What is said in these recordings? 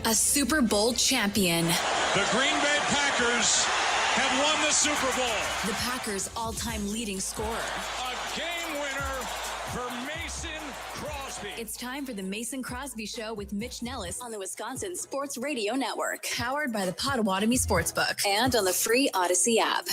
A Super Bowl champion. The Green Bay Packers have won the Super Bowl. The Packers' all-time leading scorer. A game winner for Mason Crosby. It's time for the Mason Crosby Show with Mitch Nellis on the Wisconsin Sports Radio Network. Powered by the Potawatomi Sportsbook and on the free Odyssey app.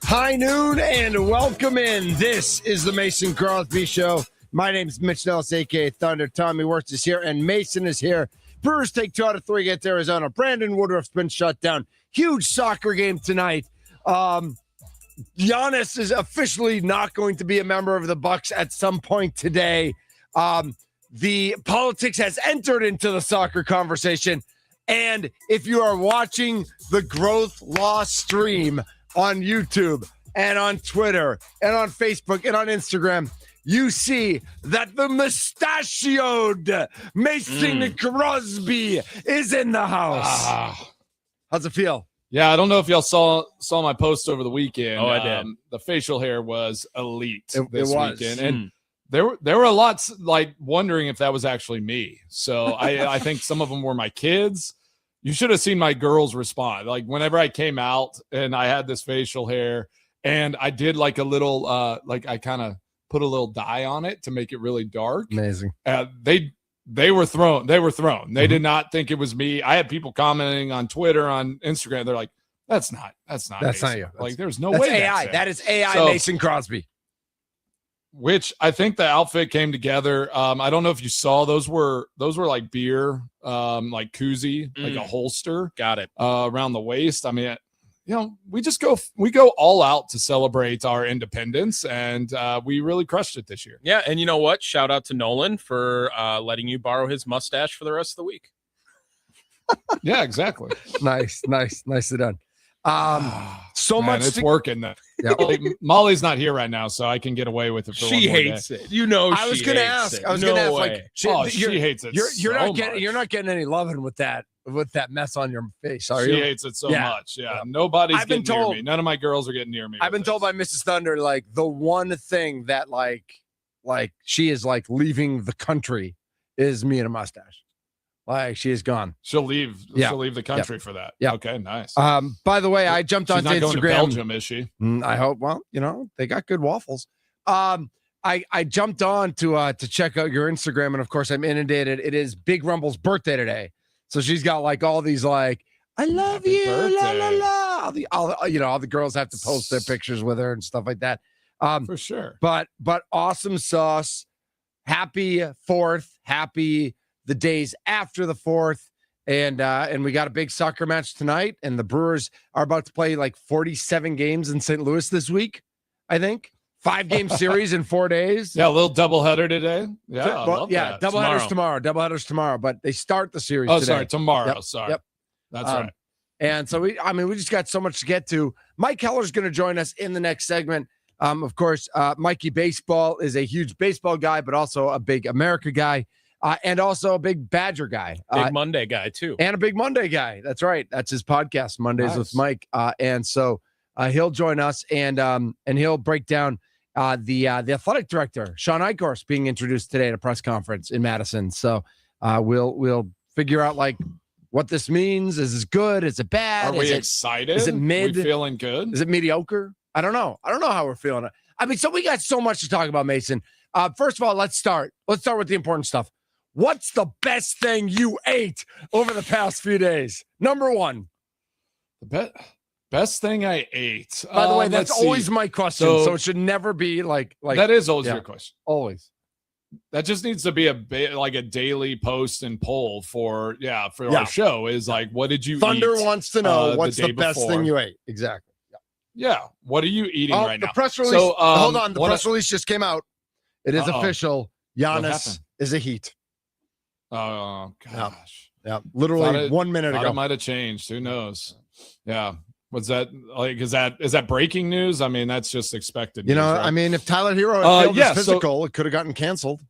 High noon and welcome in. This is the Mason Crosby Show. My name is Mitch Nellis, a.k.a. Thunder. Tommy Wirtz is here, and Mason is here. Brewers take 2 out of 3 against Arizona. Brandon Woodruff's been shut down. Huge soccer game tonight. Giannis is officially not going to be a member of the Bucks at some point today. The politics has entered into the soccer conversation. And if you are watching the Growth Law stream on YouTube and on Twitter and on Facebook and on Instagram, you see that the mustachioed Mason Crosby is in the house. How's it feel? Yeah, I don't know if y'all saw my post over the weekend. Oh, I did. The facial hair was elite this it was. weekend. And there were lots like wondering if that was actually me. So I think some of them were my kids. You should have seen my girls respond. Like whenever I came out and I had this facial hair and I did like a little, like I kind of put a little dye on it to make it really dark. Amazing. They were thrown. They did not think it was me. I had people commenting on Twitter, on Instagram. They're like, that's not Mason. you. Like there's no That's way. AI. That is AI So- Mason Crosby. Which I think the outfit came together. I don't know if you saw those were like beer, like koozie, like a holster. Got it. Around the waist. I mean, we go all out to celebrate our independence, and we really crushed it this year. Yeah, and you know what? Shout out to Nolan for letting you borrow his mustache for the rest of the week. Yeah, exactly. Nicely done. So Man, much it's working. Yeah. Like, Molly's not here right now, so I can get away with it. For She one more hates day. it. You know, I was going to ask. Like, She hates it. You're not getting any loving with that mess on your face, are She you? hates it so Yeah. much. Yeah, nobody's I've been getting told- near me. None of my girls are getting near me. I've been told by Mrs. Thunder, like the one thing that like she is like leaving the country is me and a mustache. Like she is gone. She'll leave. Yeah. She'll leave the country for that. Yeah. Okay, nice. By the way, I jumped She's onto not going to Instagram. Belgium, is she? I hope. Well, they got good waffles. I jumped on to check out your Instagram, and of course, I'm inundated. It is Big Rumble's birthday today, so she's got like all these like "I love Happy you," la la birthday. la. All the girls have to post their pictures with her and stuff like that. For sure. But awesome sauce. Happy 4th. Happy the days after the 4th. And we got a big soccer match tonight. And the Brewers are about to play like 47 games in St. Louis this week, I think. 5-game series in 4 days. Yeah, a little doublehetter today. Yeah, I love that. Doubleheaders tomorrow. But they start the series Oh, today. sorry, tomorrow. Yep, Sorry. yep. That's right. And so we just got so much to get to. Mike Heller's going to join us in the next segment. Of course, Mikey Baseball is a huge baseball guy, but also a big America guy. And also a big Badger guy. Big Monday guy, too. And a big Monday guy. That's right. That's his podcast, Mondays with Mike. And so he'll join us and he'll break down the athletic director, Sean Eichhorst, being introduced today at a press conference in Madison. So we'll figure out like what this means. Is it good? Is it bad? Are we excited? Is it mid? We feeling good? Is it mediocre? I don't know. I don't know how we're feeling. I mean, so we got so much to talk about, Mason. First of all, let's start with the important stuff. What's the best thing you ate over the past few days? Number one. The best thing I ate. By the way, that's let's see. always my question. So it should never be like that is always your question. Always. That just needs to be like a daily post and poll for our show is like, what did you Thunder eat? wants to know what's day the best before? thing you ate. Exactly. Yeah. What are you eating right the now? press release. So, hold on. The press release just came out. It is official. Giannis happened? is a Heat. Oh gosh. Yeah. Literally 1 minute ago. It might have changed. Who knows? Yeah. Was that like? Is that breaking news? I mean, that's just expected. News, right? I mean, if Tyler Hero had failed his so- physical, it could have gotten canceled.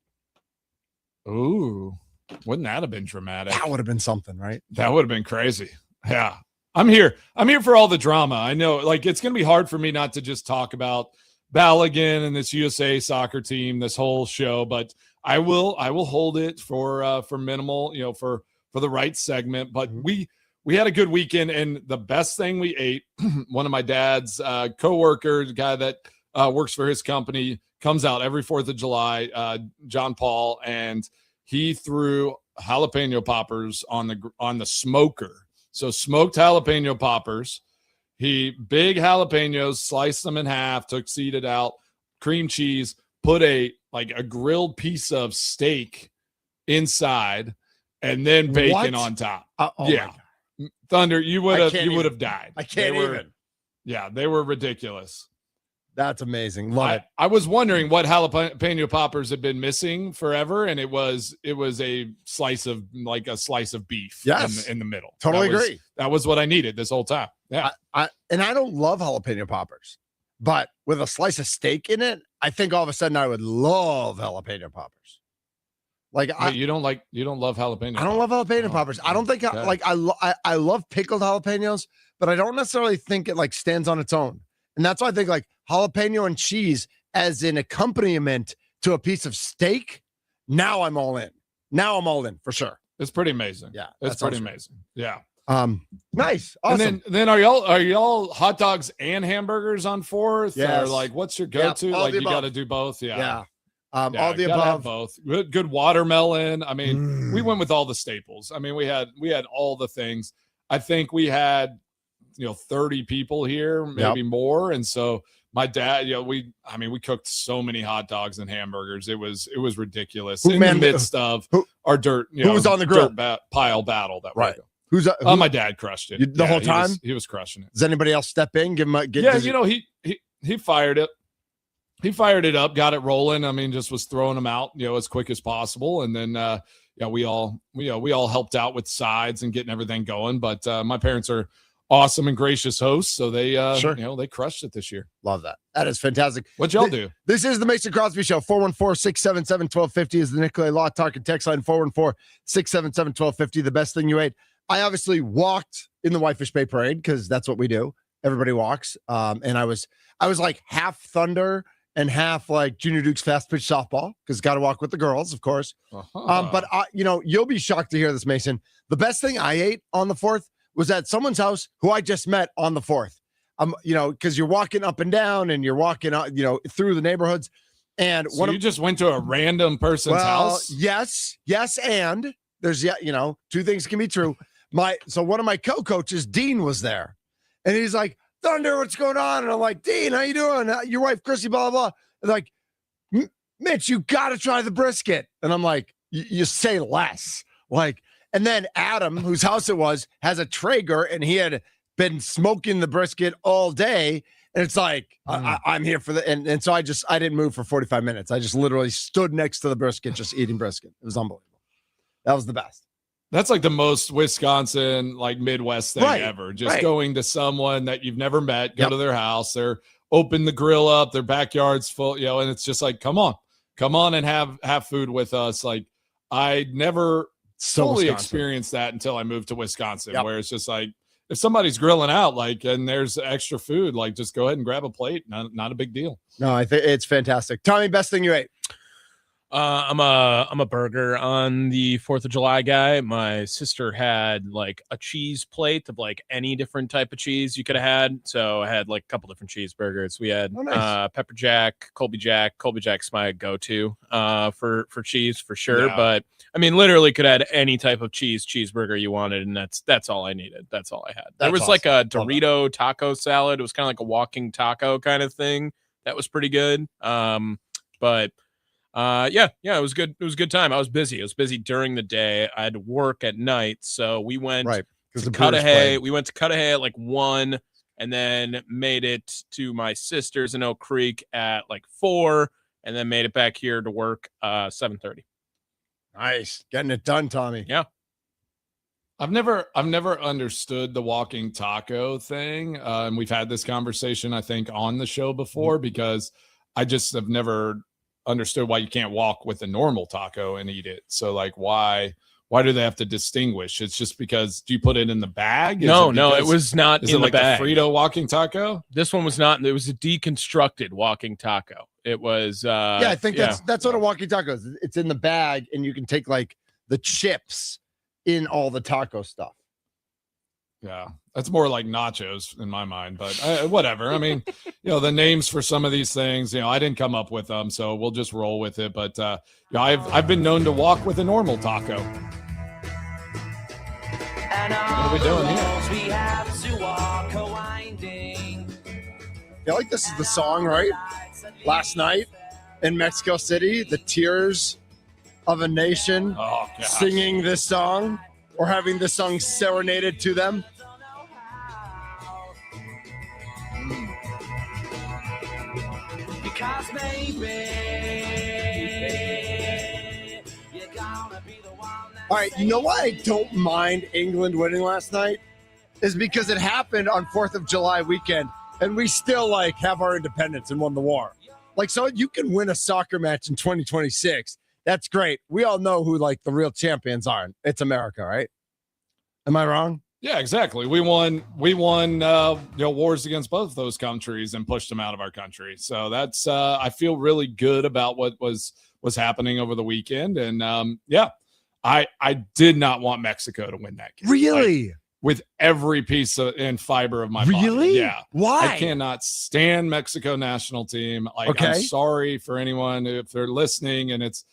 Ooh, wouldn't that have been dramatic? That would have been something, right? That would have been crazy. Yeah. I'm here for all the drama. I know, like, it's going to be hard for me not to just talk about Balogun and this USA soccer team this whole show, but I will hold it for minimal, for the right segment. But we had a good weekend, and the best thing we ate, one of my dad's coworkers, the guy that works for his company, comes out every 4th of July, John Paul, and he threw jalapeno poppers on the smoker. So smoked jalapeno poppers. He big jalapenos, sliced them in half, seeded out, cream cheese, put a grilled piece of steak inside, and then bacon on top. Yeah, Thunder, you would have died. I can't even. Yeah, they were ridiculous. That's amazing. Love it. I was wondering what jalapeno poppers had been missing forever, and it was a slice of beef. Yes. in the middle. Totally agree. That was what I needed this whole time. Yeah. I don't love jalapeno poppers, but with a slice of steak in it, I think all of a sudden I would love jalapeno poppers. Wait, you don't love jalapeno? I don't love jalapeno poppers. I don't think I love pickled jalapenos, but I don't necessarily think it stands on its own. And that's why I think jalapeno and cheese as an accompaniment to a piece of steak. Now I'm all in. For sure. It's pretty amazing. Yeah. It's pretty amazing. Yeah. Nice. Awesome. And then are y'all hot dogs and hamburgers on 4th? Yes. Or what's your go-to? You got to do both. Yeah. Yeah. All the above. Both. Good watermelon. I mean, we went with all the staples. I mean, we had all the things. I think we had 30 people here, maybe more. And so my dad, we cooked so many hot dogs and hamburgers. It was ridiculous in the midst of our dirt. Who was on the grill? Pile battle that right. Who? My dad crushed it the whole time. He was crushing it. Does anybody else step in? Give him he fired it. He fired it up, got it rolling. I mean, just was throwing them out, as quick as possible. And then, we all helped out with sides and getting everything going. But my parents are awesome and gracious hosts, so they they crushed it this year. Love that. That is fantastic. What y'all do? This is the Mason Crosby Show. 414-677-1250 is the Nicolay Law Talk and text line. 414-677-1250. The best thing you ate. I obviously walked in the Whitefish Bay Parade because that's what we do. Everybody walks. And I was like half Thunder and half Junior Duke's fast pitch softball because got to walk with the girls, of course. But you'll be shocked to hear this, Mason. The best thing I ate on the 4th was at someone's house who I just met on the 4th. Because you're walking up and down and you're walking, through the neighborhoods. And so you just went to a random person's house? Yes. And there's, two things can be true. So one of my co-coaches, Dean, was there. And he's like, Thunder, what's going on? And I'm like, Dean, how you doing? Your wife, Chrissy, blah, blah, blah. And like, Mitch, you got to try the brisket. And I'm like, you say less. And then Adam, whose house it was, has a Traeger, and he had been smoking the brisket all day. And it's like, I'm here for the, and so I didn't move for 45 minutes. I just literally stood next to the brisket, just eating brisket. It was unbelievable. That was the best. That's the most Wisconsin, Midwest thing ever. Just going to someone that you've never met, go to their house. They're open the grill up, their backyard's full, and it's just come on and have food with us. I never fully experienced that until I moved to Wisconsin, where it's just if somebody's grilling out, and there's extra food, just go ahead and grab a plate. Not a big deal. No, I think it's fantastic. Tommy, best thing you ate? I'm a burger on the 4th of July guy. My sister had a cheese plate of any different type of cheese you could have had. So I had a couple different cheeseburgers. We had pepper jack, Colby Jack. Colby Jack's my go-to for cheese for sure. Yeah. But I mean, literally could add any type of cheeseburger you wanted, and that's all I needed. That's all I had. There was awesome. A Dorito taco salad. It was kind of a walking taco kind of thing. That was pretty good. Yeah, it was good. It was a good time. I was busy. During the day. I had to work at night. So we went to Cudahy. We went to Cudahy at 1 and then made it to my sister's in Oak Creek at 4 and then made it back here to work 7:30. Nice. Getting it done, Tommy. Yeah. I've never understood the walking taco thing. And we've had this conversation, I think, on the show before because I just have never understood why you can't walk with a normal taco and eat it. So why why do they have to distinguish? It's just because, do you put it in the bag? No, it was not in the bag. A Frito walking taco? This one was not. It was a deconstructed walking taco. It was. I think that's what a walking taco is. It's in the bag, and you can take like the chips in all the taco stuff. Yeah, that's more like nachos in my mind, but whatever. I mean, the names for some of these things, I didn't come up with them, so we'll just roll with it. But I've been known to walk with a normal taco. What are we doing here? I feel like this is the song, right? Last night in Mexico City, the tears of a nation singing this song or having this song serenaded to them. Because maybe you're gonna be the one. All right, you know why I don't mind England winning last night? Is because it happened on 4th of July weekend, and we still have our independence and won the war. So you can win a soccer match in 2026. That's great. We all know who the real champions are. It's America, right? Am I wrong? Yeah, exactly. We won wars against both those countries and pushed them out of our country. So that's I feel really good about what was happening over the weekend. And I did not want Mexico to win that game. Really? With every piece and fiber of my body. Really? Yeah. Why? I cannot stand Mexico national team. Okay. I'm sorry for anyone if they're listening, and it's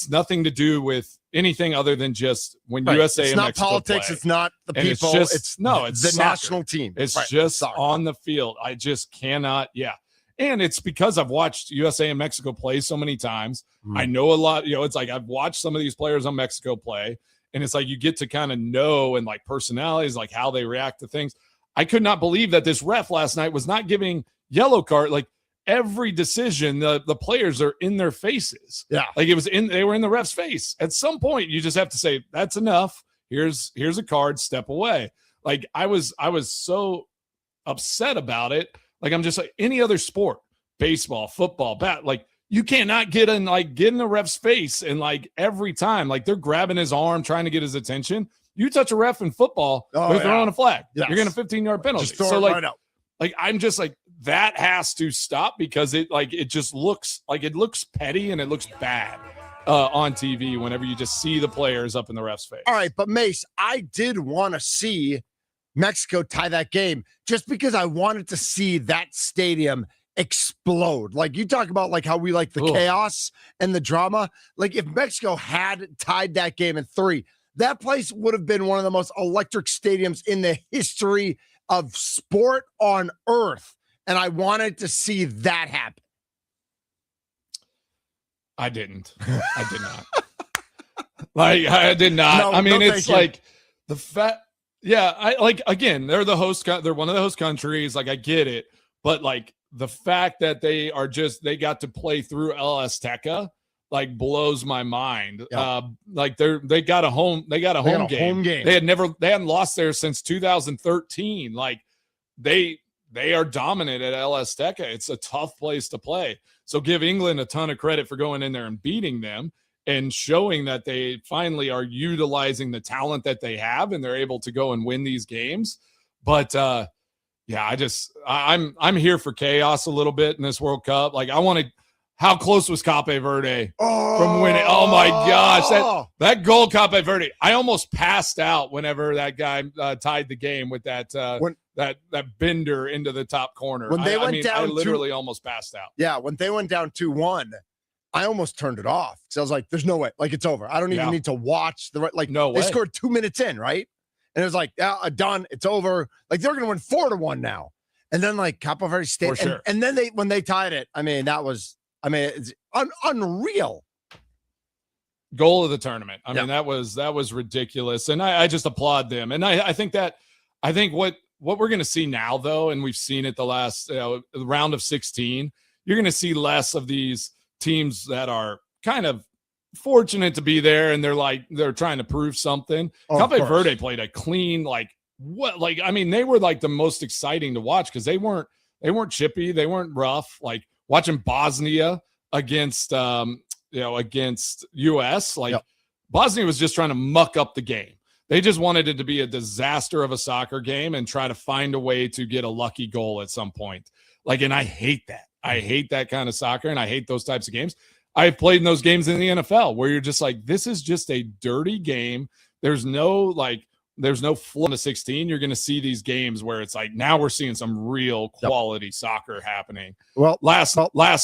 nothing to do with anything other than just when USA it's and not Mexico politics. play. It's not the And people. it's the soccer. National team. It's right. just soccer. on the field. I just cannot. Yeah. And it's because I've watched USA and Mexico play so many times. I know a lot. It's I've watched some of these players on Mexico play, and it's you get to kind of know and personalities, how they react to things. I could not believe that this ref last night was not giving yellow card. Every decision, the players are in their faces. Yeah. They were in the ref's face. At some point, you just have to say, that's enough. Here's a card, step away. I was so upset about it. I'm just any other sport, baseball, football, bat, you cannot get in the ref's face and every time they're grabbing his arm trying to get his attention. You touch a ref in football, they're throwing a flag. Yes. You're getting a 15-yard penalty. Just throw it right out. I'm just that has to stop because it just looks it looks petty and it looks bad on TV whenever you just see the players up in the ref's face. All right, but Mace, I did want to see Mexico tie that game just because I wanted to see that stadium explode. You talk about how we like the chaos and the drama. If Mexico had tied that game in 3, that place would have been one of the most electric stadiums in the history of sport on earth. And I wanted to see that happen. I didn't. I did not. I did not. No, I mean, no, it's the fact. Yeah, I again, they're the host. They're one of the host countries. I get it, but the fact that they got to play through El Azteca blows my mind. Yeah. They got a home game. They hadn't lost there since 2013. They are dominant at El Azteca. It's a tough place to play. So give England a ton of credit for going in there and beating them and showing that they finally are utilizing the talent that they have and they're able to go and win these games. But I'm here for chaos a little bit in this World Cup. How close was Cape Verde from winning? Oh my gosh, that goal, Cape Verde! I almost passed out whenever that guy tied the game with that that bender into the top corner. When they went down, I literally almost passed out. Yeah, when they went down 2-1, I almost turned it off. So I was like, "There's no way! It's over. I don't even need to watch the no way." They scored 2 minutes in, right? And it was done. It's over. They're going to win 4-1 now. And then Cape Verde stayed. Sure. And then when they tied it, it's unreal. Goal of the tournament. I mean, that was ridiculous. And I just applaud them. And I think what we're going to see now, though, and we've seen it the last round of 16, you're going to see less of these teams that are kind of fortunate to be there and they're trying to prove something. Cape Verde played a clean, they were the most exciting to watch because they weren't chippy, they weren't rough. Watching Bosnia against against US, Bosnia was just trying to muck up the game. They just wanted it to be a disaster of a soccer game and try to find a way to get a lucky goal at some point. Like, and I hate that. I hate that kind of soccer, and I hate those types of games. I've played in those games in the NFL where you're just like, this is just a dirty game. There's no flow in the 16. You're going to see these games where it's like, now we're seeing some real quality soccer happening. Well, last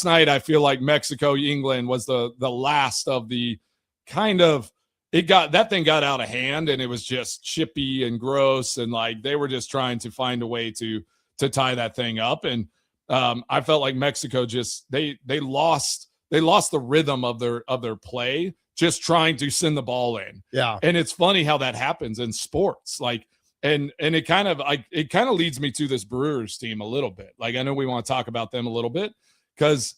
night, I feel like Mexico, England was the last of the kind of, that thing got out of hand, and it was just chippy and gross. And like, they were just trying to find a way to tie that thing up. And I felt like Mexico just, they lost the rhythm of their play, just trying to send the ball in. Yeah. And it's funny how that happens in sports. Like, and it kind of leads me to this Brewers team a little bit. Like, I know we want to talk about them a little bit because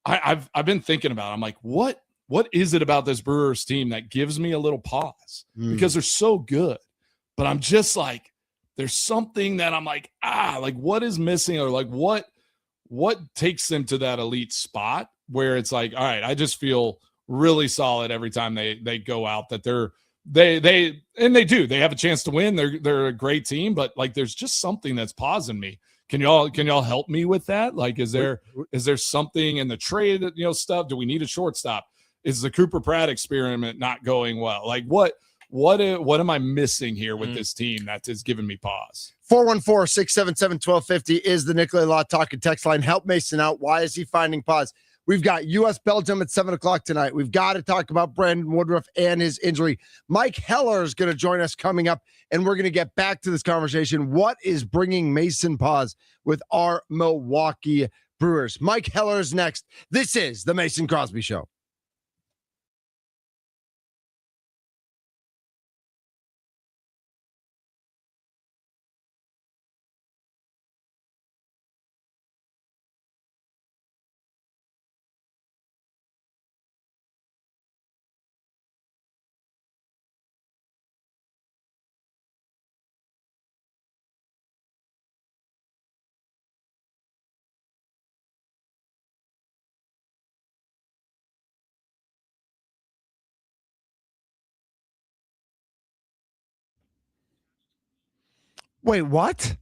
I've been thinking about it. I'm like, what is it about this Brewers team that gives me a little pause? Because they're so good, but I'm just like, there's something that I'm like, like what is missing, or like what takes them to that elite spot where it's like, all right, I just feel really solid every time they go out, that they have a chance to win. They're a great team, but like, there's just something that's pausing me. Can y'all help me with that? Like, is there something in the trade, stuff? Do we need a shortstop? Is the Cooper Pratt experiment not going well? Like, what am I missing here with this team that is giving me pause? 414-677-1250 is the Nicolay Law Talk and text line. Help Mason out. Why is he finding pause? We've got U.S. Belgium at 7:00 tonight. We've got to talk about Brandon Woodruff and his injury. Mike Heller is going to join us coming up, and we're going to get back to this conversation. What is bringing Mason pause with our Milwaukee Brewers? Mike Heller is next. This is the Mason Crosby Show. Wait, what?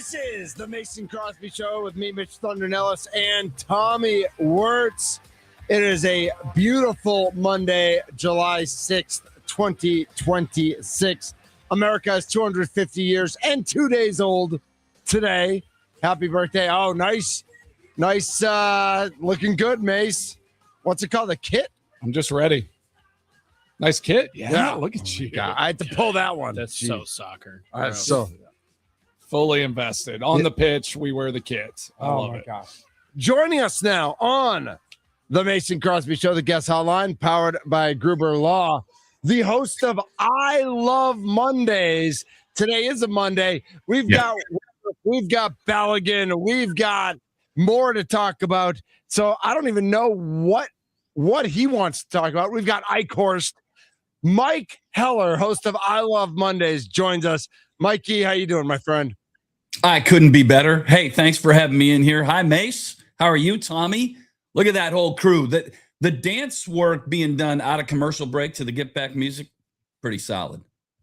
This is the Mason Crosby Show with me, Mitch Thunder Nellis, and Tommy Wirtz. It is a beautiful Monday, July 6th, 2026. America is 250 years and 2 days old today. Happy birthday. Oh, nice. Looking good, Mace. What's it called? A kit? I'm just ready. Nice kit. Yeah. Look at you. Yeah, I had to pull that one. That's so soccer. So Fully invested. On the pitch, we wear the kit. I love it. Gosh. Joining us now on the Mason Crosby Show, the guest hotline, powered by Gruber Law, the host of I Love Mondays. Today is a Monday. We've got Balogun. We've got more to talk about. So I don't even know what he wants to talk about. We've got Eichhorst. Mike Heller, host of I Love Mondays, joins us. Mikey, how you doing, my friend? I couldn't be better. Hey, thanks for having me in here. Hi, Mace. How are you, Tommy? Look at that whole crew. The dance work being done out of commercial break to the Get Back music, pretty solid.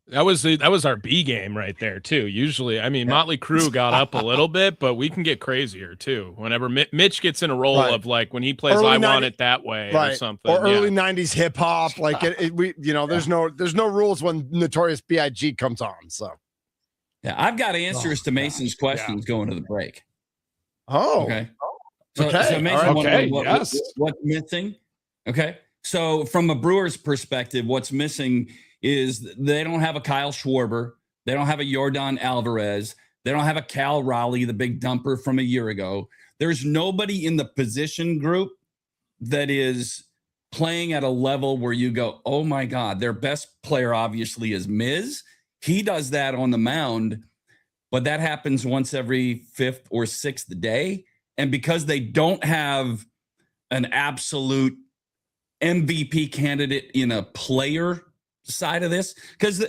That was our B game right there too. Usually, I mean, Motley Crue got up a little bit, but we can get crazier too. Whenever Mitch gets in a role of like when he plays early "I Want It That Way" or something, or early '90s hip hop. Like there's no rules when Notorious B.I.G. comes on. So yeah, I've got answers to Mason's questions going to the break. Oh, okay. So Mason, right. what's missing? Okay. So from a Brewers perspective, what's missing is they don't have a Kyle Schwarber. They don't have a Yordan Alvarez. They don't have a Cal Raleigh, the big dumper from a year ago. There's nobody in the position group that is playing at a level where you go, oh my God, their best player obviously is Miz. He does that on the mound, but that happens once every fifth or sixth day. And because they don't have an absolute MVP candidate in a player side of this, because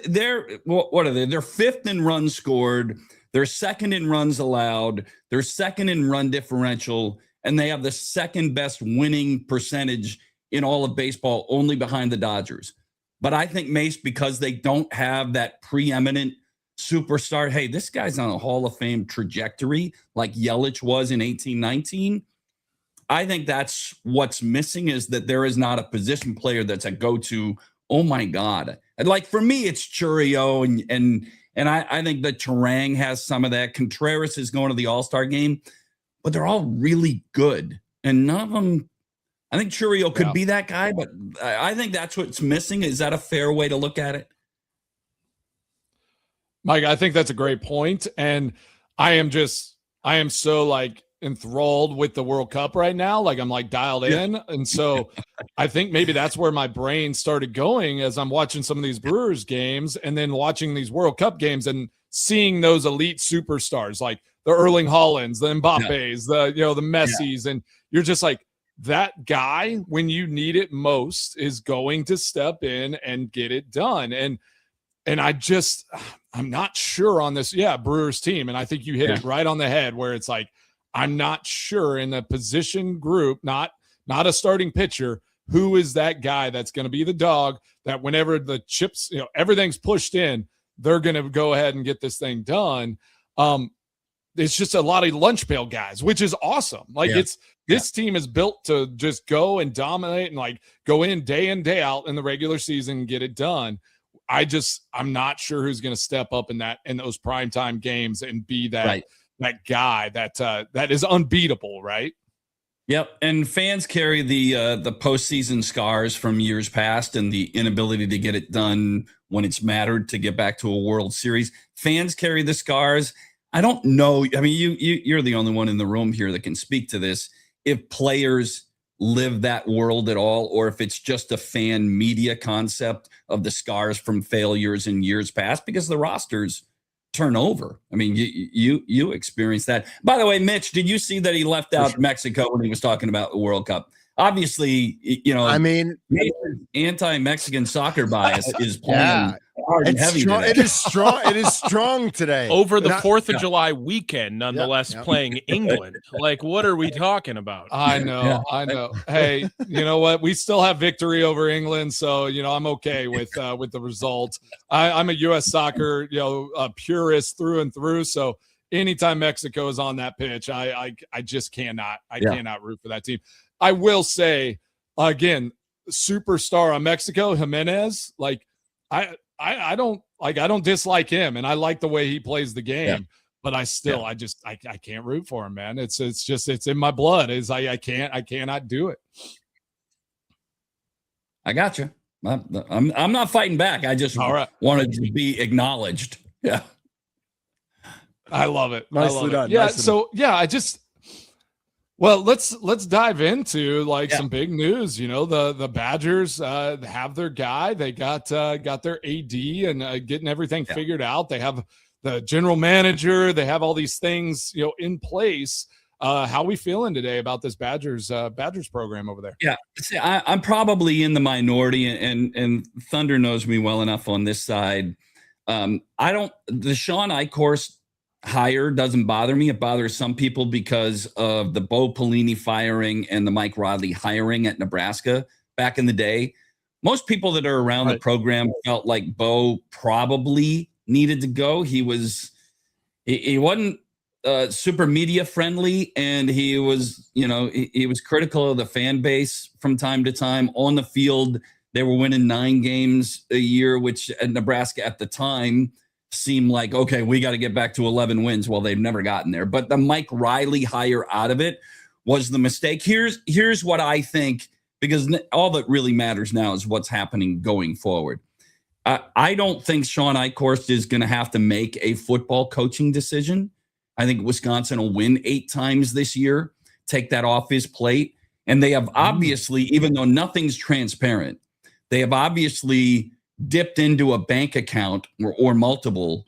what are they? They're fifth in runs scored, they're second in runs allowed, they're second in run differential, and they have the second best winning percentage in all of baseball, only behind the Dodgers. But I think, Mace, because they don't have that preeminent superstar, hey, this guy's on a Hall of Fame trajectory like Yelich was in 18-19. I think that's what's missing, is that there is not a position player that's a go-to. Oh my God. And like for me, it's Churio and I think that Terang has some of that. Contreras is going to the All-Star game, but they're all really good. And none of them, I think Churio could be that guy, but I think that's what's missing. Is that a fair way to look at it? Mike, I think that's a great point. And I am so like enthralled with the World Cup right now. Like I'm like dialed in. And so I think maybe that's where my brain started going as I'm watching some of these Brewers games and then watching these World Cup games and seeing those elite superstars like the Erling Haalands, the Mbappes, the Messis. And you're just like, that guy, when you need it most, is going to step in and get it done. And I'm not sure on this, Brewers team. And I think you hit it right on the head where it's like, I'm not sure in the position group, not a starting pitcher, who is that guy that's going to be the dog that whenever the chips, everything's pushed in, they're going to go ahead and get this thing done. It's just a lot of lunch pail guys, which is awesome. Like this team is built to just go and dominate and like go in day out in the regular season and get it done. I'm not sure who's going to step up in those primetime games and be that guy that is unbeatable, right? Yep. And fans carry the postseason scars from years past and the inability to get it done when it's mattered to get back to a World Series. Fans carry the scars. I don't know. I mean, you're the only one in the room here that can speak to this. If players live that world at all, or if it's just a fan media concept of the scars from failures in years past, because the rosters turn over. I mean, you experienced that. By the way, Mitch, did you see that he left out Mexico when he was talking about the World Cup? Obviously, I mean, anti-Mexican soccer bias is playing hard and heavy today. It is strong. It is strong today. Over the 4th of July weekend, nonetheless, playing England. Like, what are we talking about? I know. Hey, you know what? We still have victory over England, so I'm okay with the result. I'm a U.S. soccer purist through and through. So anytime Mexico is on that pitch, I just cannot cannot root for that team. I will say again, superstar on Mexico, Jimenez, like I don't dislike him, and I like the way he plays the game. Yeah. But I still, I can't root for him, man. It's in my blood. I cannot do it. I got you. I'm not fighting back. I just wanted to be acknowledged. Yeah. I love it. Nicely done. Yeah. Nicely So well, let's dive into some big news. You know, the Badgers have their guy. They got their AD and getting everything figured out. They have the general manager. They have all these things, in place. How are we feeling today about this Badgers program over there? Yeah, see, I'm probably in the minority, and Thunder knows me well enough on this side. The Sean Eichhorst hire doesn't bother me. It bothers some people because of the Bo Pelini firing and the Mike Riley hiring at Nebraska back in the day. Most people that are around the program felt like Bo probably needed to go. He wasn't super media friendly, and he was critical of the fan base from time to time. On the field, they were winning 9 games a year, which at Nebraska at the time seemed like, okay, we got to get back to 11 wins. Well, they've never gotten there. But the Mike Riley hire out of it was the mistake. Here's what I think, because all that really matters now is what's happening going forward. I don't think Sean Eichhorst is going to have to make a football coaching decision. I think Wisconsin will win 8 times this year, take that off his plate. And they have obviously, even though nothing's transparent, they have obviously dipped into a bank account or multiple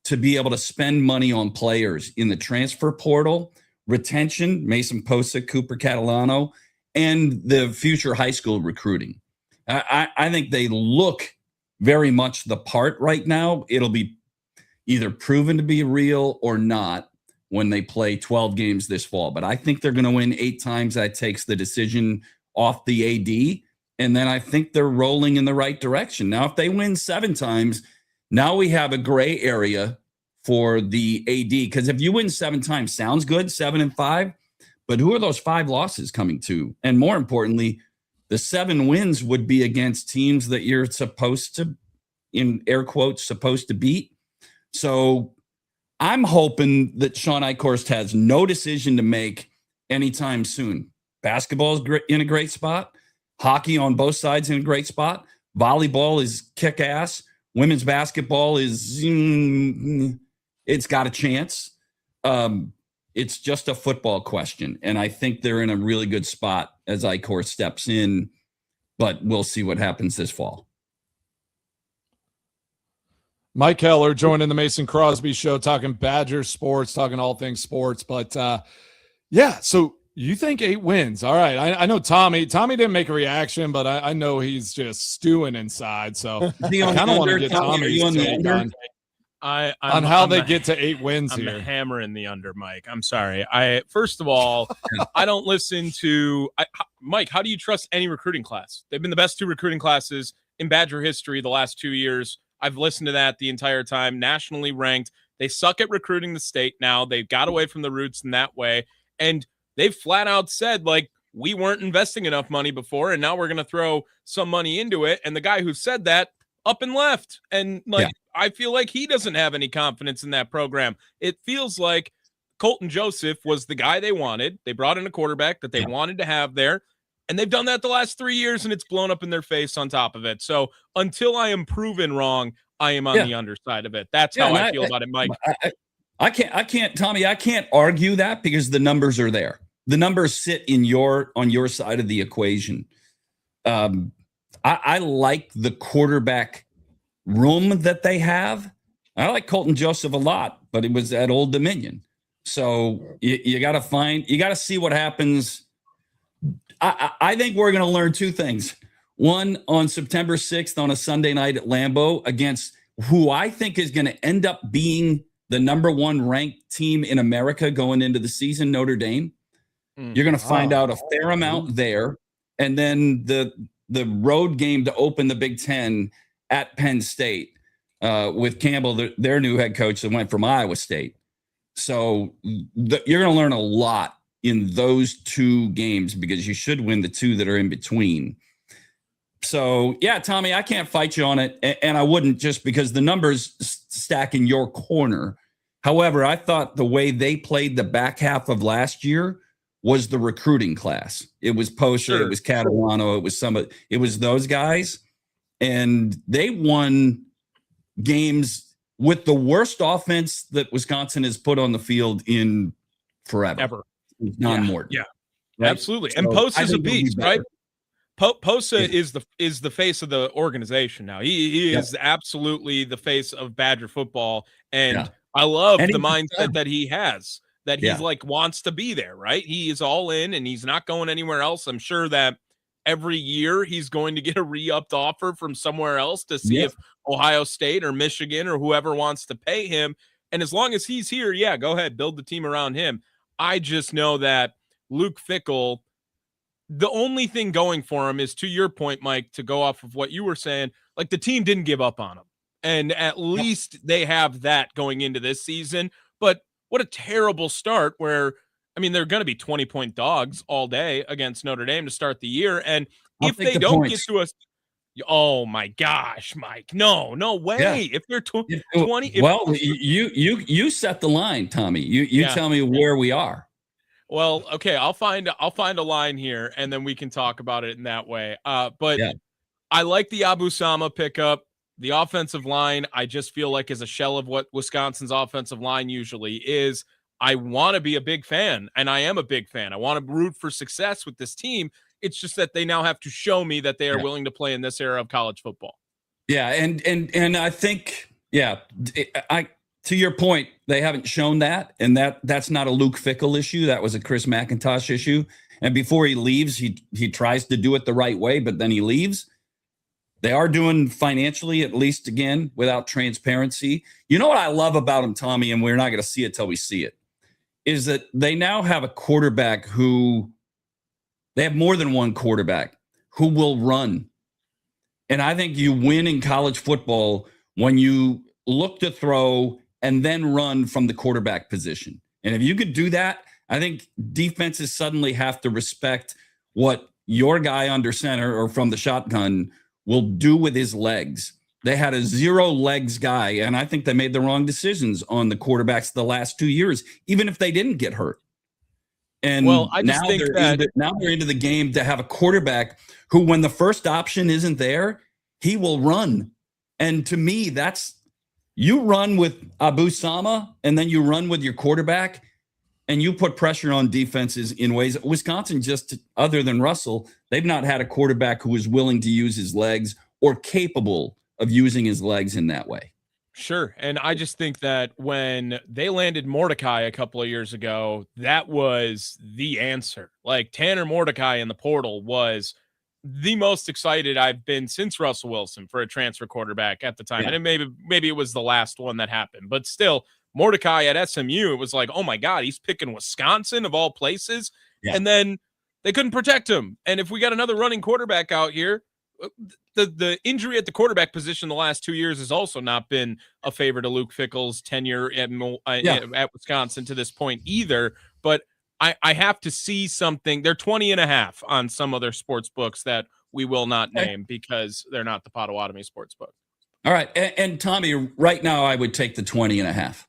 to be able to spend money on players in the transfer portal, retention, Mason Posick, Cooper Catalano, and the future high school recruiting. I think they look very much the part right now. It'll be either proven to be real or not when they play 12 games this fall. But I think they're going to win 8 times. That takes the decision off the AD. And then I think they're rolling in the right direction. Now, if they win 7 times, now we have a gray area for the AD. Because if you win 7 times, sounds good, 7-5. But who are those 5 losses coming to? And more importantly, the 7 wins would be against teams that you're supposed to, in air quotes, supposed to beat. So I'm hoping that Sean Eichhorst has no decision to make anytime soon. Basketball is in a great spot. Hockey on both sides in a great spot. Volleyball is kick-ass. Women's basketball is, it's got a chance. It's just a football question. And I think they're in a really good spot as Eichhorst steps in, but we'll see what happens this fall. Mike Heller joining the Mason Crosby show, talking Badgers sports, talking all things sports. But so you think 8 wins. All right. I know Tommy didn't make a reaction, but I know he's just stewing inside. So I kind of want to get Tommy's take on how they get to 8 wins I'm here. I'm hammering the under, Mike. I'm sorry. First of all, I don't listen to Mike. How do you trust any recruiting class? They've been the best 2 recruiting classes in Badger history the last 2 years. I've listened to that the entire time. Nationally ranked. They suck at recruiting the state now. They've got away from the roots in that way. And they've flat out said, we weren't investing enough money before, and now we're going to throw some money into it. And the guy who said that up and left. And I feel like he doesn't have any confidence in that program. It feels like Colton Joseph was the guy they wanted. They brought in a quarterback that they wanted to have there. And they've done that the last 3 years, and it's blown up in their face on top of it. So until I am proven wrong, I am on the underside of it. That's how I feel about it, Mike. I can't, Tommy, I can't argue that because the numbers are there. The numbers sit on your side of the equation. I like the quarterback room that they have. I like Colton Joseph a lot, but it was at Old Dominion. So you got to see what happens. I think we're going to learn 2 things. One, on September 6th on a Sunday night at Lambeau against who I think is going to end up being the number 1 ranked team in America going into the season, Notre Dame. You're going to find out a fair amount there. And then the road game to open the Big Ten at Penn State with Campbell, their new head coach that went from Iowa State. So you're going to learn a lot in those 2 games because you should win the 2 that are in between. So, yeah, Tommy, I can't fight you on it, and I wouldn't just because the numbers stack in your corner. However, I thought the way they played the back half of last year was the recruiting class. It was Posa, it was Catalano, it was those guys, and they won games with the worst offense that Wisconsin has put on the field in forever. Ever. Non-Morton. Yeah. Right? Absolutely. So And Posa's a I think they'll be beast, better. right? Posa is the face of the organization now. He is absolutely the face of Badger football, and I love the mindset that he has. That he's like wants to be there, right? He is all in, and he's not going anywhere else. I'm sure that every year he's going to get a re-upped offer from somewhere else to see if Ohio State or Michigan or whoever wants to pay him. And as long as he's here, go ahead, build the team around him. I just know that Luke Fickell, the only thing going for him is, to your point, Mike, to go off of what you were saying, like the team didn't give up on him. And at least they have that going into this season. But what a terrible start where, I mean, they're going to be 20-point dogs all day against Notre Dame to start the year. And if they don't get to us, oh my gosh, Mike, no way. Yeah. If they're 20. You set the line, Tommy. You tell me where we are. Well, okay, I'll find a line here, and then we can talk about it in that way. But I like the Abu Sama pickup. The offensive line, I just feel like, is a shell of what Wisconsin's offensive line usually is. I want to be a big fan, and I am a big fan. I want to root for success with this team. It's just that they now have to show me that they are willing to play in this era of college football. Yeah, and I think, to your point, they haven't shown that, and that's not a Luke Fickell issue. That was a Chris McIntosh issue. And before he leaves, he tries to do it the right way, but then he leaves. They are doing financially, at least, again, without transparency. You know what I love about them, Tommy, and we're not going to see it till we see it, is that they now have a quarterback they have more than one quarterback who will run. And I think you win in college football when you look to throw and then run from the quarterback position. And if you could do that, I think defenses suddenly have to respect what your guy under center or from the shotgun will do with his legs. They had a 0 legs guy, and I think they made the wrong decisions on the quarterbacks the last 2 years, even if they didn't get hurt. And I just think now they're into the game to have a quarterback who, when the first option isn't there, he will run. And to me, you run with Abu Sama, and then you run with your quarterback, and you put pressure on defenses in ways. Wisconsin, just other than Russell, they've not had a quarterback who is willing to use his legs or capable of using his legs in that way. Sure. And I just think that when they landed Mordecai a couple of years ago, that was the answer. Like, Tanner Mordecai in the portal was the most excited I've been since Russell Wilson for a transfer quarterback at the time. Yeah. And maybe it was the last one that happened, but still, Mordecai at SMU, it was like, oh my God, he's picking Wisconsin of all places. Yeah. And then they couldn't protect him. And if we got another running quarterback out here, the injury at the quarterback position the last 2 years has also not been a favor to Luke Fickell's tenure at Wisconsin to this point either. But I have to see something. They're 20.5 on some other sports books that we will not name because they're not the Potawatomi sports book. All right. And Tommy, right now I would take the 20.5.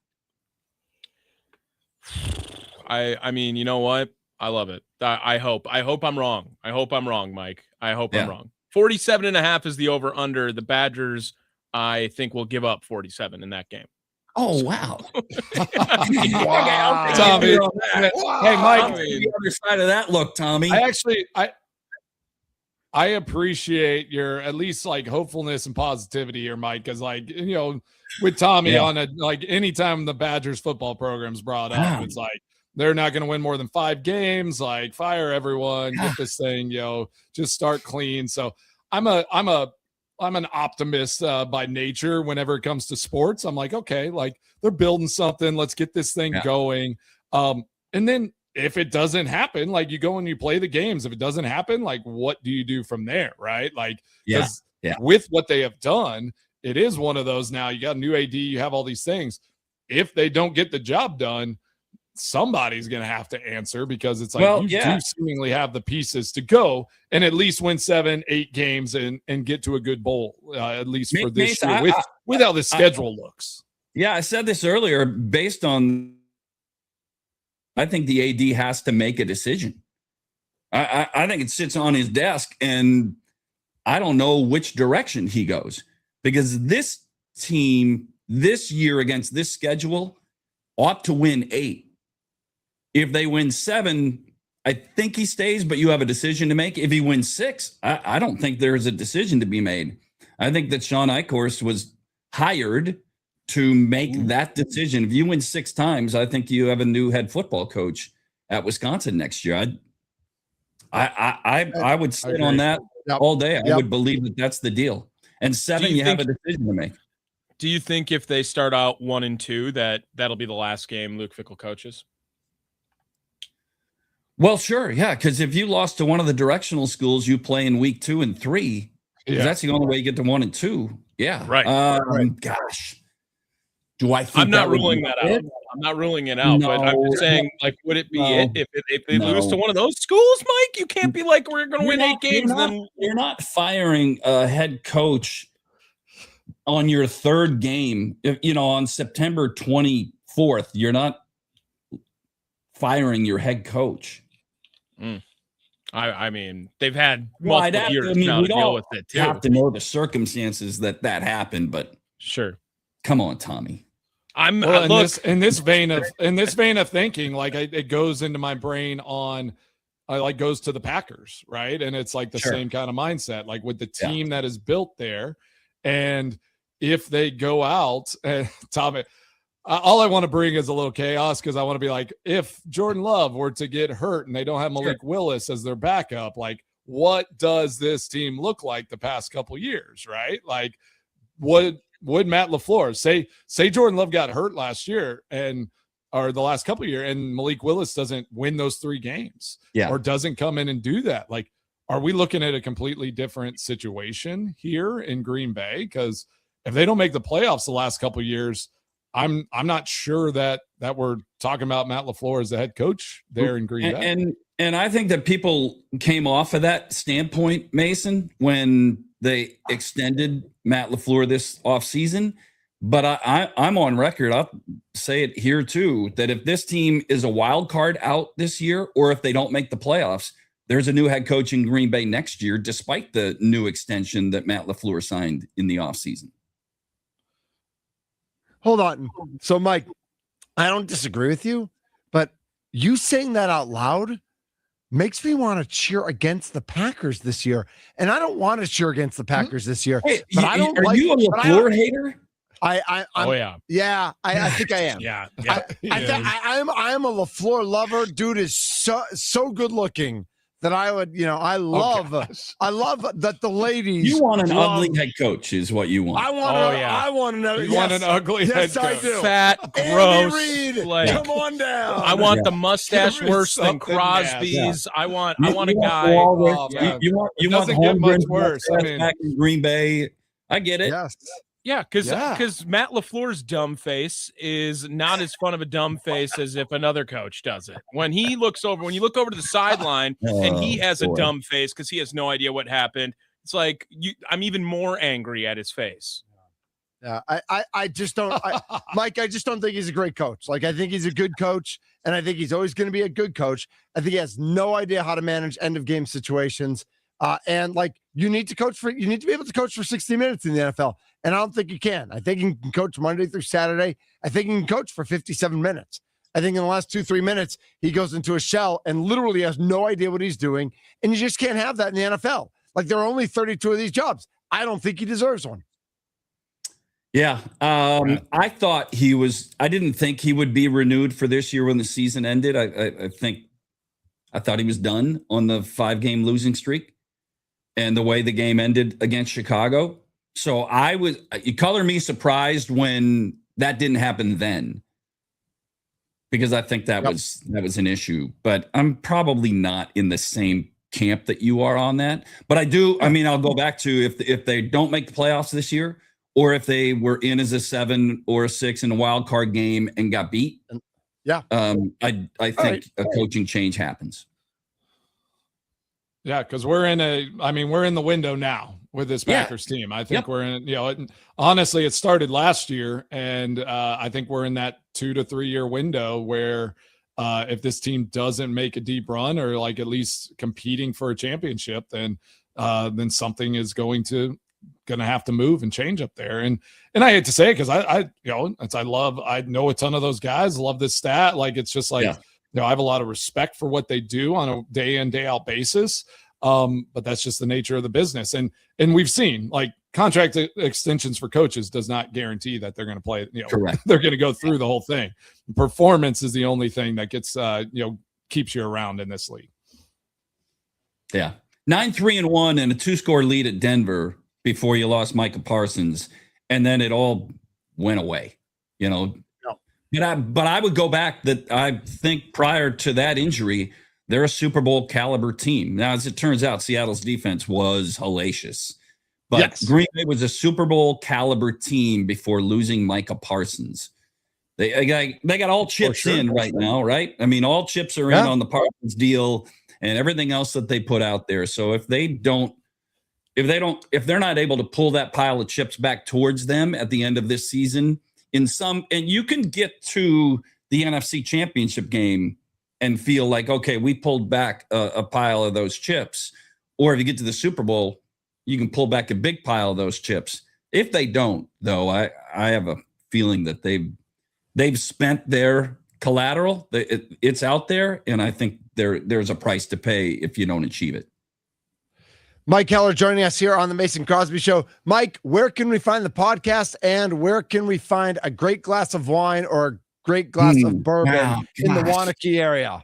I mean, you know what? I love it. I hope I'm wrong. I hope I'm wrong, Mike. I hope I'm wrong. 47.5 is the over under. The Badgers, I think, will give up 47 in that game. Oh, wow. Wow. Tommy. Wow. Hey, Mike. The other side of that look, Tommy. I appreciate your at least like hopefulness and positivity here, Mike, because with Tommy on it, like anytime the Badgers football program's brought up, it's like they're not going to win more than 5 games. Like, fire everyone, get this thing, just start clean. So I'm an optimist by nature whenever it comes to sports. I'm like, okay, like they're building something. Let's get this thing going. And then if it doesn't happen, like you go and you play the games. If it doesn't happen, like what do you do from there? Right. Like, with what they have done, it is one of those now. You got a new AD, you have all these things. if they don't get the job done, somebody's going to have to answer, because it's like do seemingly have the pieces to go and at least win 7-8 games and get to a good bowl, at least for this year with how the schedule looks. Yeah, I said this earlier. Based on, I think the AD has to make a decision. I think it sits on his desk, and I don't know which direction he goes, because this team this year against this schedule ought to win 8. If they win 7, I think he stays, but you have a decision to make. If he wins 6, I don't think there's a decision to be made. I think that Sean Eichhorst was hired to make that decision. If you win 6 times, I think you have a new head football coach at Wisconsin next year. I would sit on that all day. I would believe that that's the deal. And 7, you have a decision to make. Do you think if they start out 1-2, that'll be the last game Luke Fickell coaches? Well, sure, yeah, because if you lost to one of the directional schools, you play in week 2 and 3. That's the only way you get to 1 and 2. Yeah, right. Gosh, do I think I'm not ruling that out? I'm not ruling it out, but I'm just saying, like, would it be it if they lose to one of those schools, Mike? You can't be like, we're going to win 8 games. You're not firing a head coach on your 3rd game. On September 24th, you're not firing your head coach. I mean, they've had multiple years now to deal with it too. You have to know the circumstances that happened, but sure. Come on, Tommy. In this vein of thinking, like it goes into my brain on, goes to the Packers, right? And it's like the same kind of mindset, like with the team that is built there, and if they go out, and Tommy. All I want to bring is a little chaos, because I want to be like, if Jordan Love were to get hurt and they don't have Malik Willis as their backup, like, what does this team look like the past couple years, right? Like, would Matt LaFleur say Jordan Love got hurt last year or the last couple of years, and Malik Willis doesn't win those 3 games or doesn't come in and do that? Like, are we looking at a completely different situation here in Green Bay? Because if they don't make the playoffs the last couple of years, I'm not sure that we're talking about Matt LaFleur as the head coach there in Green Bay. And I think that people came off of that standpoint, Mason, when they extended Matt LaFleur this offseason. But I'm on record, I'll say it here too, that if this team is a wild card out this year, or if they don't make the playoffs, there's a new head coach in Green Bay next year, despite the new extension that Matt LaFleur signed in the offseason. Hold on. So, Mike, I don't disagree with you, but you saying that out loud makes me want to cheer against the Packers this year. And I don't want to cheer against the Packers this year. Hey, but I don't are you a LaFleur hater? Yeah, I think I am. I am a LaFleur lover. Dude is so good looking that I would, I love that the ladies. You want an ugly head coach, is what you want. I want an ugly head coach. Yes, I do. Fat, gross. Like, come on down. I want the mustache worse than Crosby's. I want a guy. You want get much worse. Back in Green Bay. I get it. Yes. Yeah, because Matt LaFleur's dumb face is not as fun of a dumb face as if another coach does it. When you look over to the sideline and he has a dumb face because he has no idea what happened, it's like I'm even more angry at his face. Yeah, I just don't, Mike. I just don't think he's a great coach. Like, I think he's a good coach, and I think he's always going to be a good coach. I think he has no idea how to manage end of game situations. And like, you need to be able to coach for 60 minutes in the NFL. And I don't think you can. I think you can coach Monday through Saturday. I think you can coach for 57 minutes. I think in the last 2-3 minutes, he goes into a shell and literally has no idea what he's doing. And you just can't have that in the NFL. Like, there are only 32 of these jobs. I don't think he deserves one. Yeah. I didn't think he would be renewed for this year when the season ended. I thought he was done on the 5-game losing streak and the way the game ended against Chicago. So you color me surprised when that didn't happen then, because I think that was an issue, but I'm probably not in the same camp that you are on that. But I'll go back to if they don't make the playoffs this year, or if they were in as a 7 or a 6 in a wild card game and got beat. Yeah. I think a coaching change happens. Yeah, because we're in the window now with this Packers team. I think we're in, honestly, it started last year, and I think we're in that 2 to 3 year window where if this team doesn't make a deep run or like at least competing for a championship, then something is going to have to move and change up there. And I hate to say it because I know a ton of those guys, love this stat. Like, it's just like, I have a lot of respect for what they do on a day in, day out basis. But that's just the nature of the business. And we've seen, like, contract extensions for coaches does not guarantee that they're going to play, Correct. They're going to go through the whole thing. Performance is the only thing that gets, keeps you around in this league. Yeah. 9-3-1 and a 2-score lead at Denver before you lost Micah Parsons. And then it all went away, But I would go back that I think prior to that injury, they're a Super Bowl caliber team. Now, as it turns out, Seattle's defense was hellacious. But Green Bay was a Super Bowl caliber team before losing Micah Parsons. They got all chips in right now, right? I mean, all chips are in on the Parsons deal and everything else that they put out there. So if they're not able to pull that pile of chips back towards them at the end of this season, and you can get to the NFC Championship game and feel like, okay, we pulled back a pile of those chips. Or if you get to the Super Bowl, you can pull back a big pile of those chips. If they don't, though, I have a feeling that they've spent their collateral. It's out there, and I think there's a price to pay if you don't achieve it. Mike Heller joining us here on the Mason Crosby Show. Mike, where can we find the podcast, and where can we find a great glass of wine or a great glass of bourbon in the Wanakee area?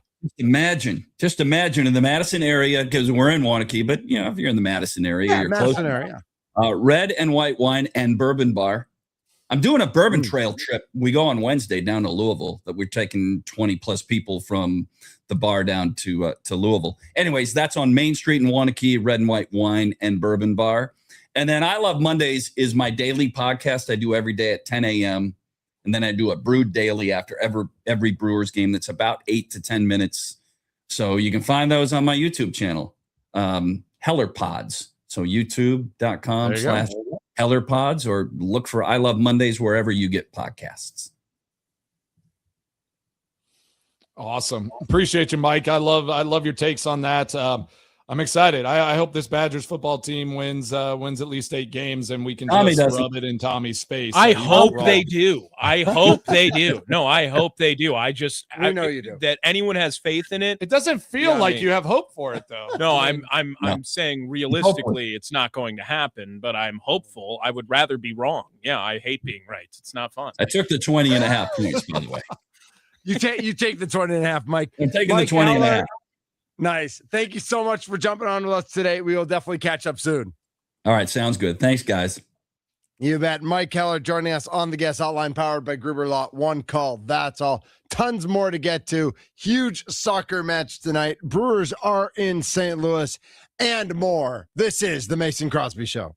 Just imagine in the Madison area, because we're in Wanakee, but if you're in the Madison area, you're Madison close. area. Red and white wine and bourbon bar. I'm doing a bourbon trail trip. We go on Wednesday down to Louisville. That we're taking 20 plus people from the bar down to Louisville. Anyways, that's on Main Street in Wanakee, Red and White Wine and Bourbon Bar. And then I Love Mondays is my daily podcast I do every day at 10 a.m. And then I do a brew daily after every Brewers game that's about 8 to 10 minutes. So you can find those on my YouTube channel, Heller Pods. So youtube.com/Heller Pods, or look for I Love Mondays wherever you get podcasts. Awesome. Appreciate you, Mike. I love your takes on that. I'm excited. I hope this Badgers football team wins at least 8 games, and we can just rub it in Tommy's face. I hope they do. I hope they do. No, I hope they do. I know you do. That anyone has faith in it. It doesn't feel like you have hope for it, though. No, I'm saying realistically, it's not going to happen, but I'm hopeful. I would rather be wrong. Yeah, I hate being right. It's not fun. I took the 20.5 points, by the way. You take the 20.5, Mike. I'm taking the 20.5. Nice. Thank you so much for jumping on with us today. We will definitely catch up soon. All right. Sounds good. Thanks, guys. You bet. Mike Keller joining us on the guest hotline powered by Gruber Law. One call. That's all. Tons more to get to. Huge soccer match tonight. Brewers are in St. Louis and more. This is the Mason Crosby Show.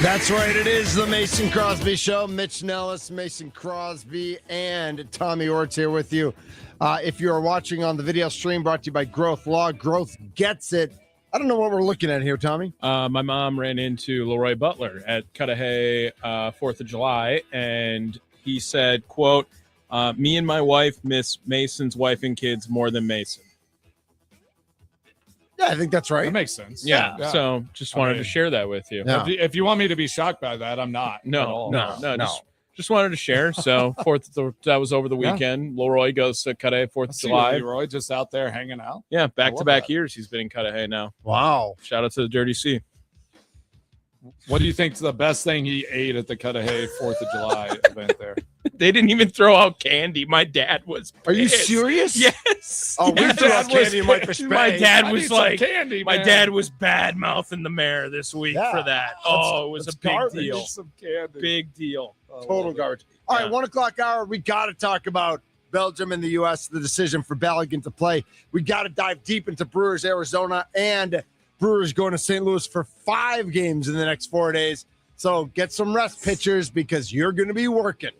That's right. It is the Mason Crosby Show. Mitch Nellis, Mason Crosby, and Tommy Orts here with you. If you are watching on the video stream brought to you by Growth Law, Growth gets it. I don't know what we're looking at here, Tommy. My mom ran into Leroy Butler at Cudahy 4th of July, and he said, quote, me and my wife miss Mason's wife and kids more than Mason. Yeah, I think that's right. That makes sense. Yeah. So just wanted to share that with you. Yeah. If you want me to be shocked by that, I'm not. No. No. Just wanted to share. So that was over the weekend. Leroy goes to Cudahy 4th of July. Leroy just out there hanging out. Yeah, love back-to-back that. years he's been in Cudahy now. Wow. Shout out to the Dirty Sea. What do you think's the best thing he ate at the Cudahy 4th of July event there? They didn't even throw out candy. My dad was pissed. Are you serious? Yes. Oh, we Yes. threw out candy in Whitefish My Bay. dad I was need some like, candy, my man. dad was bad mouthing the mayor this week Yeah. for that. Oh, it was a That's big garbage. deal. Some candy. Big deal. Total garbage. All right, Yeah. 1 o'clock hour. We got to talk about Belgium and the U.S., the decision for Balogun to play. We got to dive deep into Brewers, Arizona, and Brewers going to St. Louis for 5 games in the next 4 days. So get some rest, pitchers, because you're going to be working.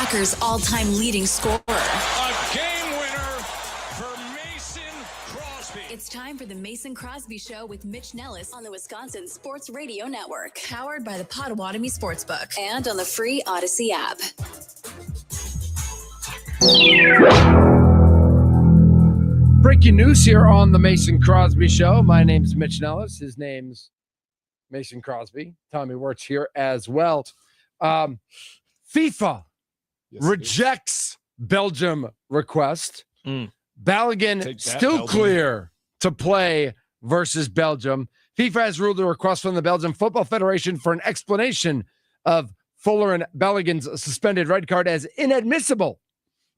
soccer's all-time leading scorer. A game winner for Mason Crosby. It's time for the Mason Crosby Show with Mitch Nellis on the Wisconsin Sports Radio Network, powered by the Potawatomi Sportsbook and on the free Odyssey app. Breaking news here on the Mason Crosby Show. My name's Mitch Nellis. His name's Mason Crosby. Tommy Wirtz here as well. FIFA rejects Belgium request. Balogun still clear to play versus Belgium. FIFA has ruled a request from the Belgian Football Federation for an explanation of Fuller and Balogun's suspended red card as inadmissible,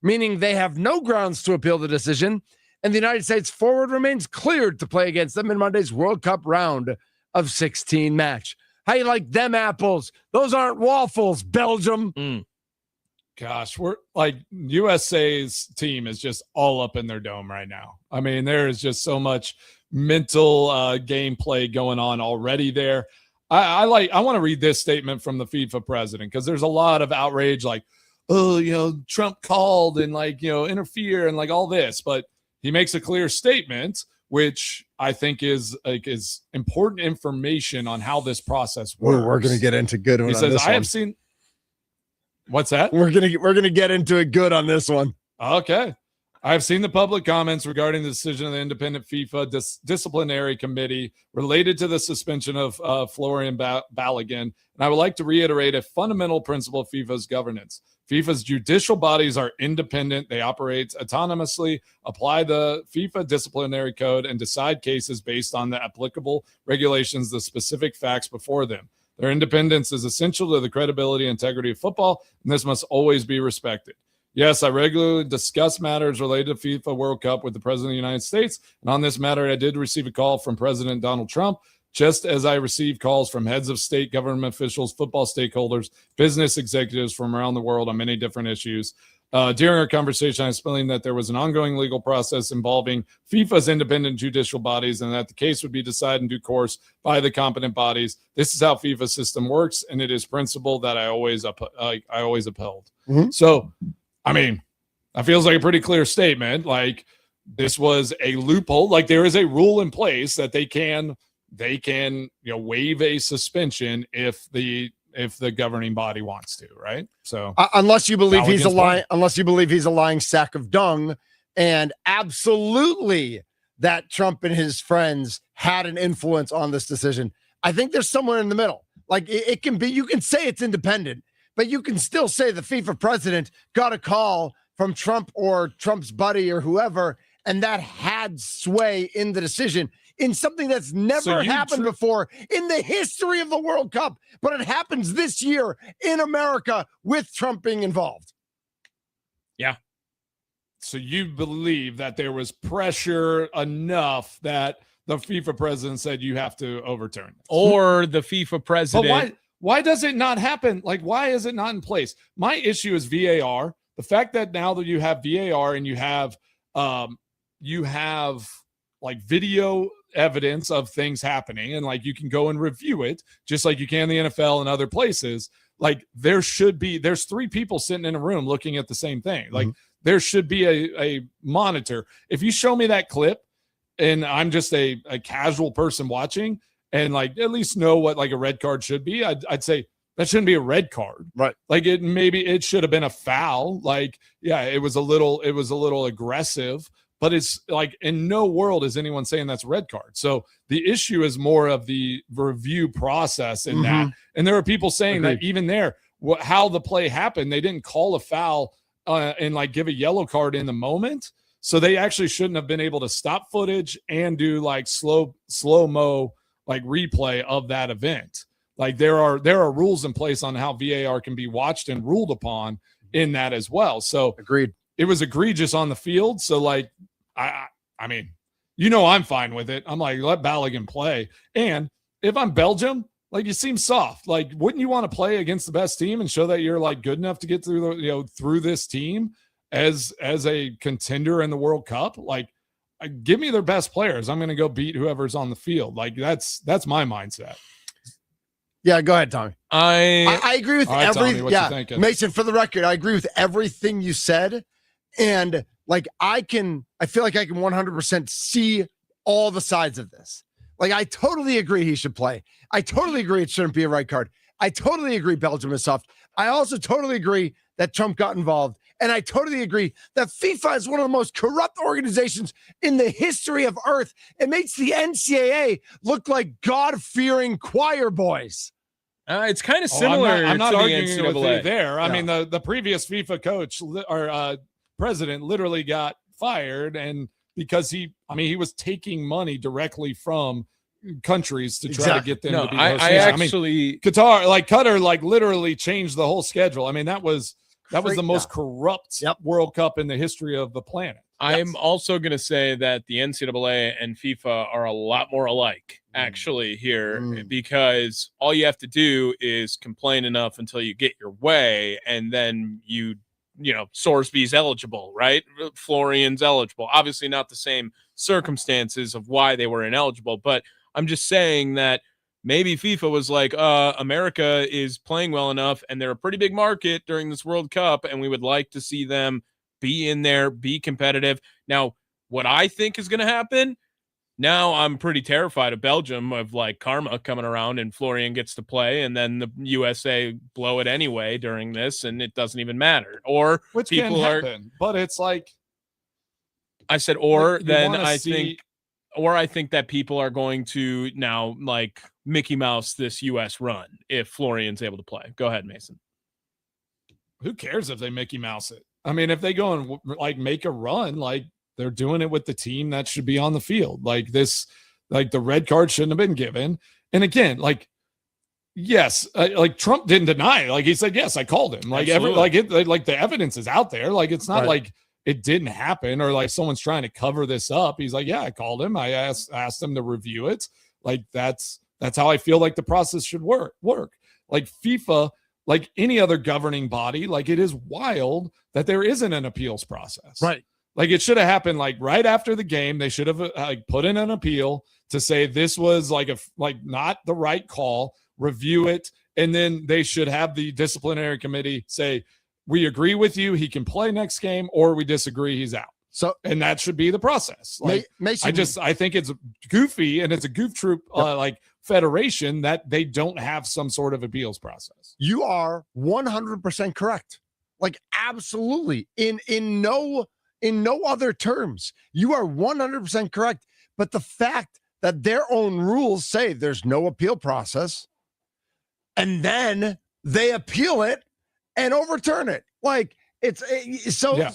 meaning they have no grounds to appeal the decision, and the United States forward remains cleared to play against them in Monday's World Cup round of 16 match. How you like them apples? Those aren't waffles, Belgium. Gosh, we're like USA's team is just all up in their dome right now. I mean, there is just so much mental gameplay going on already there. I want to read this statement from the FIFA president, because there's a lot of outrage, like, oh, Trump called and interfere and all this, but he makes a clear statement, which I think is important information on how this process works. We're going to get into good one. He says, I have seen. What's that? We're gonna get into it good on this one. Okay. I've seen the public comments regarding the decision of the independent FIFA disciplinary committee related to the suspension of Florian Balogun, and I would like to reiterate a fundamental principle of FIFA's governance. FIFA's judicial bodies are independent. They operate autonomously, apply the FIFA disciplinary code, and decide cases based on the applicable regulations, the specific facts before them. Their independence is essential to the credibility and integrity of football, and this must always be respected. Yes, I regularly discuss matters related to FIFA World Cup with the President of the United States, and on this matter, I did receive a call from President Donald Trump, just as I received calls from heads of state, government officials, football stakeholders, business executives from around the world on many different issues. During our conversation, I explained that there was an ongoing legal process involving FIFA's independent judicial bodies and that the case would be decided in due course by the competent bodies. This is how FIFA's system works, and it is principle that I always upheld. Mm-hmm. So, I mean, that feels like a pretty clear statement. Like, this was a loophole. Like, there is a rule in place that they can waive a suspension if the governing body wants to, right? So unless you believe he's a lying sack of dung, and absolutely that Trump and his friends had an influence on this decision. I think there's somewhere in the middle. Like, it can be, you can say it's independent, but you can still say the FIFA president got a call from Trump or Trump's buddy or whoever, and that had sway in the decision, in something that's never happened before in the history of the World Cup, but it happens this year in America with Trump being involved. Yeah. So you believe that there was pressure enough that the FIFA president said you have to overturn this? Or the FIFA president. But why does it not happen? Like, why is it not in place? My issue is VAR. The fact that now that you have VAR and you have like video evidence of things happening, and like you can go and review it just like you can in the NFL and other places. Like, there's three people sitting in a room looking at the same thing. Like, there should be a monitor. If you show me that clip and I'm just a casual person watching and like at least know what like a red card should be, I'd say that shouldn't be a red card. Right. Like, maybe it should have been a foul. Like, yeah, it was a little aggressive. But it's like, in no world is anyone saying that's a red card. So the issue is more of the review process in that. And there are people saying that even there, how the play happened, they didn't call a foul and like give a yellow card in the moment. So they actually shouldn't have been able to stop footage and do like slow-mo like replay of that event. Like, there are rules in place on how VAR can be watched and ruled upon in that as well. So agreed. It was egregious on the field. So like, I mean, I'm fine with it. I'm like, let Balogun play. And if I'm Belgium, like, you seem soft. Like, wouldn't you want to play against the best team and show that you're like good enough to get through through this team as a contender in the World Cup? Like, give me their best players. I'm going to go beat whoever's on the field. Like, that's my mindset. Yeah, go ahead, Tommy. I agree with All right, Tommy, everything. what you Yeah, thinking? Mason, for the record, I agree with everything you said. And like, I feel like I can 100% see all the sides of this. Like, I totally agree he should play. I totally agree it shouldn't be a red card. I totally agree Belgium is soft. I also totally agree that Trump got involved. And I totally agree that FIFA is one of the most corrupt organizations in the history of Earth. It makes the NCAA look like God-fearing choir boys. It's kind of similar. I'm not to arguing the with NCAA. you there. I Yeah. mean, the previous FIFA coach or president literally got fired, and because he was taking money directly from countries to try to get them No, to be I host nation. actually Qatar literally changed the whole schedule. I mean, that was the most corrupt World Cup in the history of the planet. I'm also going to say that the NCAA and FIFA are a lot more alike, actually, here, because all you have to do is complain enough until you get your way, and then you know, Sorsby's eligible, right? Florian's eligible. Obviously, not the same circumstances of why they were ineligible, but I'm just saying that maybe FIFA was like, America is playing well enough, and they're a pretty big market during this World Cup, and we would like to see them be in there, be competitive. Now, what I think is going to happen, now I'm pretty terrified of Belgium, of like karma coming around and Florian gets to play, and then the USA blow it anyway during this, and it doesn't even matter. Or Which people can are, happen, but it's like I said, or you then wanna I see- think, or I think that people are going to now like Mickey Mouse this US run if Florian's able to play. Go ahead, Mason. who cares if they Mickey Mouse it? I mean, if they go and like make a run, like they're doing it with the team that should be on the field. Like this, like the red card shouldn't have been given. And again, like, yes, like Trump didn't deny it. Like he said, yes, I called him. Like like the evidence is out there. Like it's not like it didn't happen or like someone's trying to cover this up. He's like, yeah, I called him. I asked him to review it. Like that's how I feel like the process should work. Like FIFA, like any other governing body, like it is wild that there isn't an appeals process. Right. Like it should have happened like right after the game. They should have put in an appeal to say this was like not the right call, review it, and then they should have the disciplinary committee say, we agree with you, he can play next game, or we disagree, he's out. So, and that should be the process. Like I think it's goofy, and it's a goof troop like federation that they don't have some sort of appeals process. You are 100% correct. Like absolutely. In no other terms. You are 100% correct. But the fact that their own rules say there's no appeal process, and then they appeal it and overturn it. Like it's so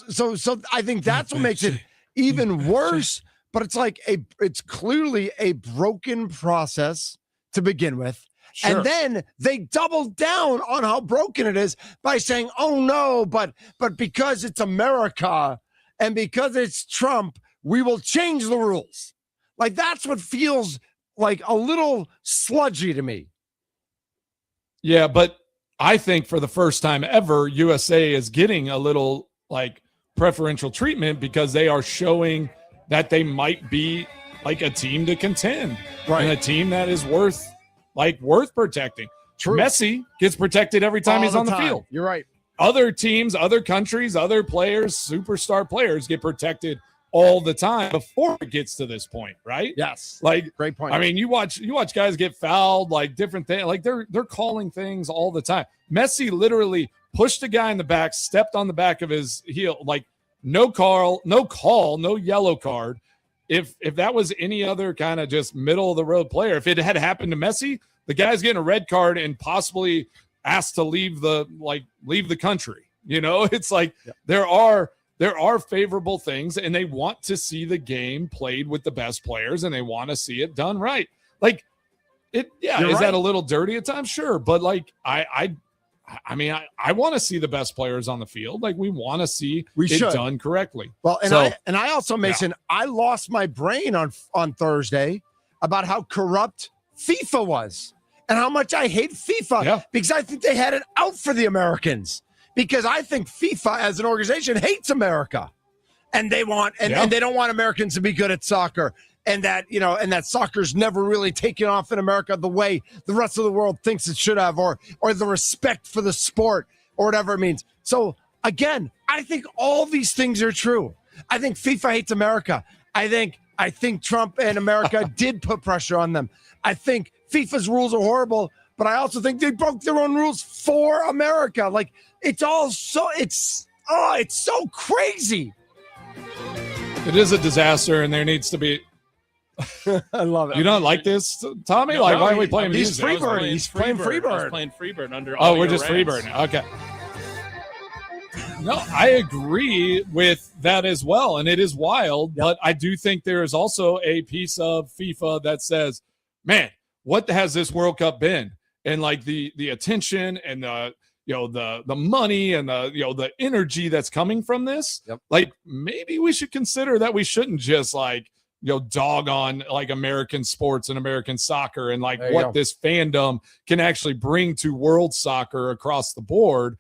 I think that's what makes it even worse. But it's like it's clearly a broken process to begin with. Sure. And then they doubled down on how broken it is by saying, oh no, but because it's America and because it's Trump, we will change the rules. Like that's what feels like a little sludgy to me. Yeah, but I think for the first time ever, USA is getting a little like preferential treatment because they are showing that they might be like a team to contend, and a team that is worth protecting. True. Messi gets protected every time he's on the field. You're right. Other teams, other countries, other players, superstar players get protected all the time before it gets to this point, right? Yes. Like great point. I mean, you watch guys get fouled, like different things, like they're calling things all the time. Messi literally pushed a guy in the back, stepped on the back of his heel, like no call, no yellow card. If that was any other kind of just middle of the road player, if it had happened to Messi, the guy's getting a red card and possibly asked to leave the country. You know, it's like there are favorable things, and they want to see the game played with the best players, and they want to see it done right. Like it, is that a little dirty at times? Sure, but like I want to see the best players on the field. Like we want to see it done correctly. Well, and I also, Mason, I lost my brain on Thursday about how corrupt FIFA was and how much I hate FIFA because I think they had it out for the Americans. Because I think FIFA as an organization hates America, and they want and they don't want Americans to be good at soccer. and that soccer's never really taken off in America the way the rest of the world thinks it should have, or the respect for the sport or whatever it means. So again, I think all these things are true. I think FIFA hates America. I think Trump and America did put pressure on them. I think FIFA's rules are horrible, but I also think they broke their own rules for America. Like, it's so crazy. It is a disaster, and there needs to be. I love it. You don't like this, Tommy? No, why are we playing he's music? Freebird. He's playing Freebird. I was playing Freebird under. Oh, we're just rants. Freebird now. Okay. No, I agree with that as well, and it is wild. But I do think there is also a piece of FIFA that says, "Man, what has this World Cup been?" And like the attention and the money and the energy that's coming from this. Yep. Like, maybe we should consider that we shouldn't just dog on like American sports and American soccer and like what this fandom can actually bring to world soccer across the board.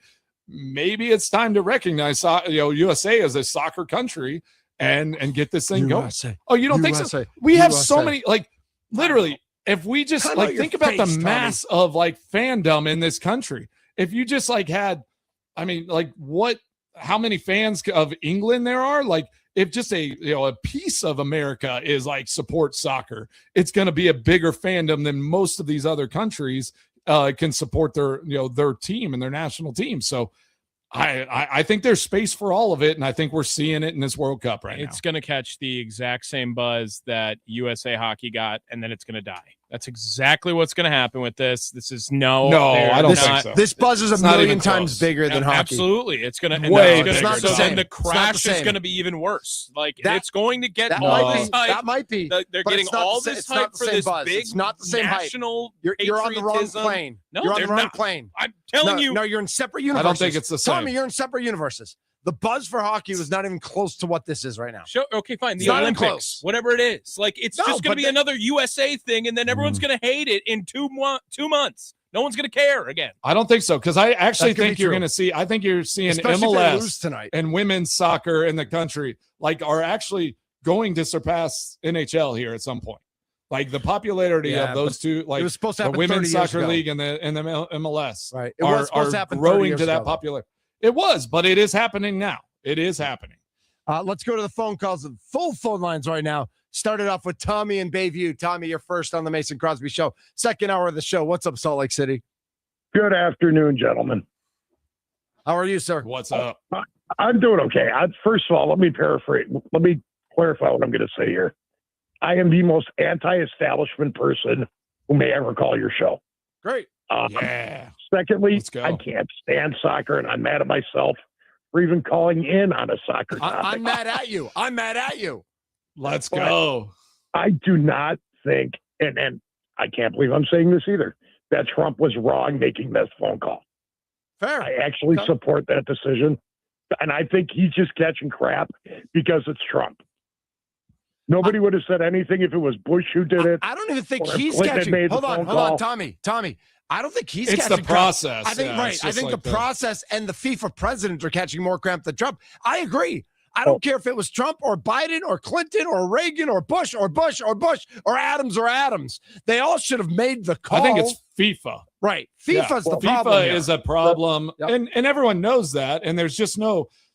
Maybe it's time to recognize USA as a soccer country and get this thing going. Oh, you don't think so? We have so many, like, literally, if we just think about the mass of like fandom in this country, if you just like had, I mean, like how many fans of England there are, like, if just a piece of America is like support soccer, it's going to be a bigger fandom than most of these other countries can support their team and their national team. So I think there's space for all of it, and I think we're seeing it in this World Cup right now. It's going to catch the exact same buzz that USA Hockey got, and then it's going to die. That's exactly what's going to happen with this. This is I don't think so. This buzz is a million times bigger than hockey. Absolutely, it's going to way bigger. So then the crash is going to be even worse. Like, it's going to get that might be. They're getting all this hype for this big it's not the same national hype. You're on the wrong plane. No, you're on the they're wrong not. plane. I'm telling you. No, you're in separate universes. I don't think it's the same. Tommy, you're in separate universes. The buzz for hockey was not even close to what this is right now. Okay, fine. The It's not even Olympics, close. whatever it is. Like, it's just going to be another USA thing, and then everyone's going to hate it in 2 months. No one's going to care again. I don't think so, because I actually think you're true. going to see. I think you're seeing Especially if they lose MLS tonight. and women's soccer in the country like are actually going to surpass NHL here at some point. Like the popularity of those two, like it was supposed to the happen women's 30 years soccer ago. league and the MLS, Right. It was supposed to happen 30 growing years to that ago. popular. It was, but it is happening now. It is happening. Let's go to the phone calls. Full phone lines right now. Started off with Tommy in Bayview. Tommy, you're first on the Mason Crosby Show. Second hour of the show. What's up, Salt Lake City? Good afternoon, gentlemen. How are you, sir? What's up? I'm doing okay. First of all, let me paraphrase. Let me clarify what I'm going to say here. I am the most anti-establishment person who may ever call your show. Great. Yeah. Secondly, Let's go. I can't stand soccer, and I'm mad at myself for even calling in on a soccer topic. I'm mad at you. I'm mad at you. Let's go. I do not think, and I can't believe I'm saying this either, that Trump was wrong making this phone call. Fair. I actually support that decision. And I think he's just catching crap because it's Trump. Nobody would have said anything if it was Bush who did it. I don't even think or if he's Clinton had catching. made the Hold phone on, call. Tommy. I don't think he's It's catching the crap. process. I think Yeah, it's I just think like the process and the FIFA president are catching more cramp than Trump. I agree. I don't care if it was Trump or Biden or Clinton or Reagan or Bush or Adams. They all should have made the call. I think it's FIFA. Right. FIFA's the FIFA problem. here. is a problem, Yep. and everyone knows that. And there's just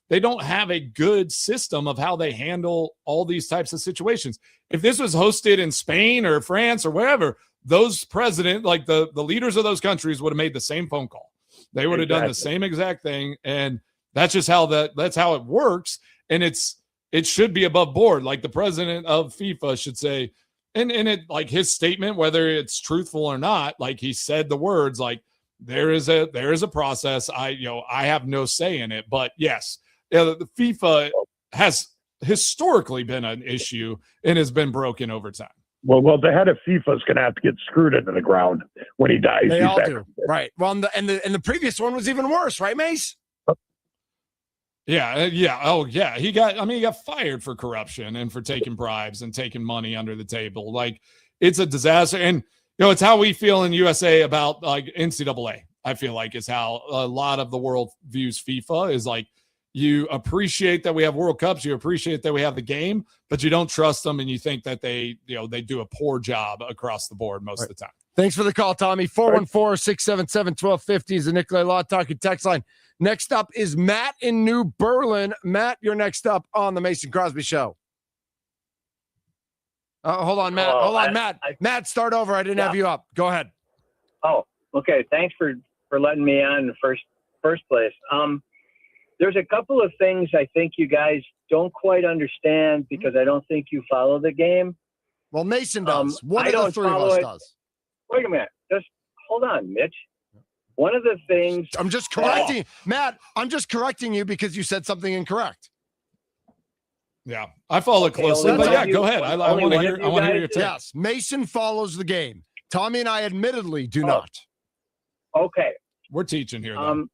they don't have a good system of how they handle all these types of situations. If this was hosted in Spain or France or wherever, those president, like the leaders of those countries, would have made the same phone call. They would have done the same exact thing, and that's just how that's how it works. And it should be above board. Like the president of FIFA should say, and it, like his statement, whether it's truthful or not, like he said the words, like there is a process. I have no say in it, but yes, the FIFA has historically been an issue and has been broken over time. Well, the head of FIFA is going to have to get screwed into the ground when he dies. They He's all back. do. Right. Well, and the previous one was even worse, right, Mace? Yeah. Oh, yeah. He got fired for corruption and for taking bribes and taking money under the table. Like, it's a disaster. And, it's how we feel in USA about like NCAA. I feel like is how a lot of the world views FIFA is like, You appreciate that we have World Cups. You appreciate that we have the game, but you don't trust them, and you think that they do a poor job across the board most of the time. Thanks for the call, Tommy. 414-677-1250 is the Nikolai Law Talking text line. Next up is Matt in New Berlin. Matt, you're next up on the Mason Crosby Show. Hold on, Matt. Matt, start over. I didn't have you up. Go ahead. Oh, okay. Thanks for letting me on in the first place. There's a couple of things I think you guys don't quite understand because I don't think you follow the game. Well, Mason does. One I of the don't three of follow us it. does. Wait a minute. Just hold on, Mitch. One of the things I'm just correcting Matt. I'm just correcting you because you said something incorrect. Yeah, I follow it closely, only but one yeah, of you- go ahead. I only want to one hear. of I you want to hear guys your did. take. Yes, Mason follows the game. Tommy and I admittedly do not. okay. We're teaching here. Though.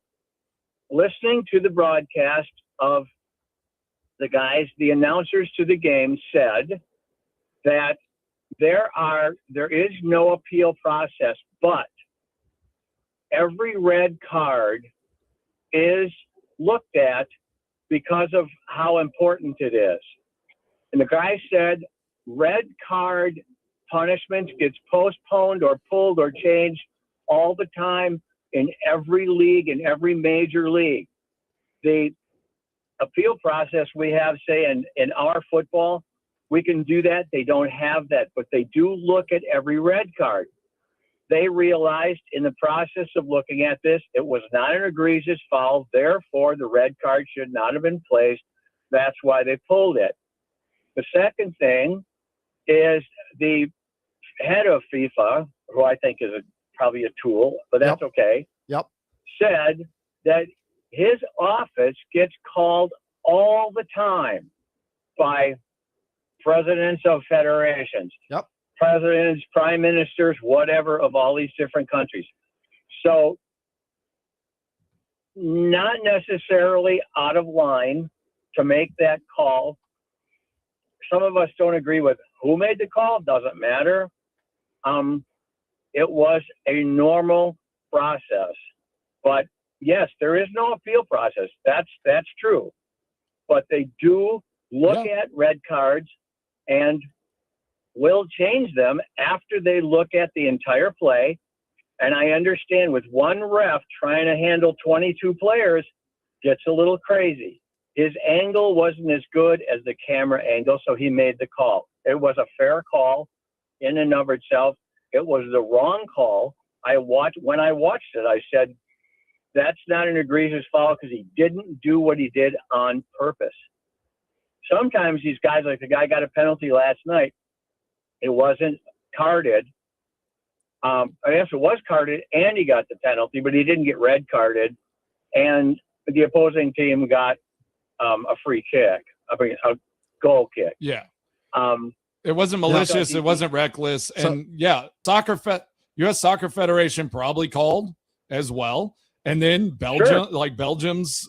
Listening to the broadcast of the guys, the announcers to the game said that there is no appeal process, but every red card is looked at because of how important it is. And the guy said red card punishments gets postponed or pulled or changed all the time in every league, in every major league. The appeal process we have, say, in our football, we can do that. They don't have that, but they do look at every red card. They realized in the process of looking at this, it was not an egregious foul. Therefore, the red card should not have been placed. That's why they pulled it. The second thing is the head of FIFA, who I think is probably a tool, but that's okay, said that his office gets called all the time by presidents of federations, presidents, prime ministers, whatever, of all these different countries. So not necessarily out of line to make that call. Some of us don't agree with who made the call. Doesn't matter. It was a normal process. But yes, there is no appeal process. That's true. But they do look at red cards and will change them after they look at the entire play. And I understand with one ref trying to handle 22 players gets a little crazy. His angle wasn't as good as the camera angle, so he made the call. It was a fair call in and of itself. It was the wrong call. When I watched it, I said, that's not an egregious foul because he didn't do what he did on purpose. Sometimes these guys, like the guy got a penalty last night, it wasn't carded. I guess it was carded and he got the penalty, but he didn't get red carded. And the opposing team got a free kick, a goal kick. Yeah. It wasn't malicious. It wasn't reckless. And U.S. Soccer Federation probably called as well. And then Belgium, Belgium's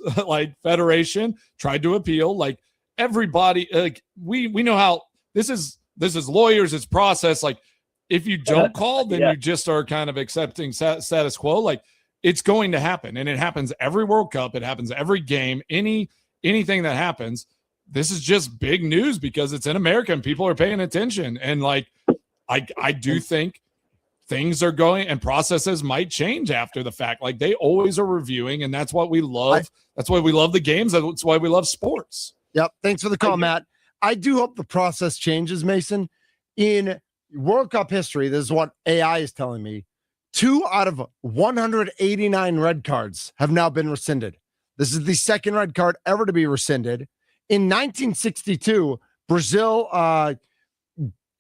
federation tried to appeal. Like everybody, we know how this is lawyers, it's process. Like if you don't call, then you just are kind of accepting status quo. Like it's going to happen. And it happens every World Cup. It happens every game, anything that happens. This is just big news because it's in America and people are paying attention. And I do think things are going and processes might change after the fact. Like they always are reviewing, and that's what we love. That's why we love the games. That's why we love sports. Yep. Thanks for the call, Matt. I do hope the process changes, Mason. In World Cup history, this is what AI is telling me. 2 out of 189 red cards have now been rescinded. This is the second red card ever to be rescinded. In 1962, Brazil,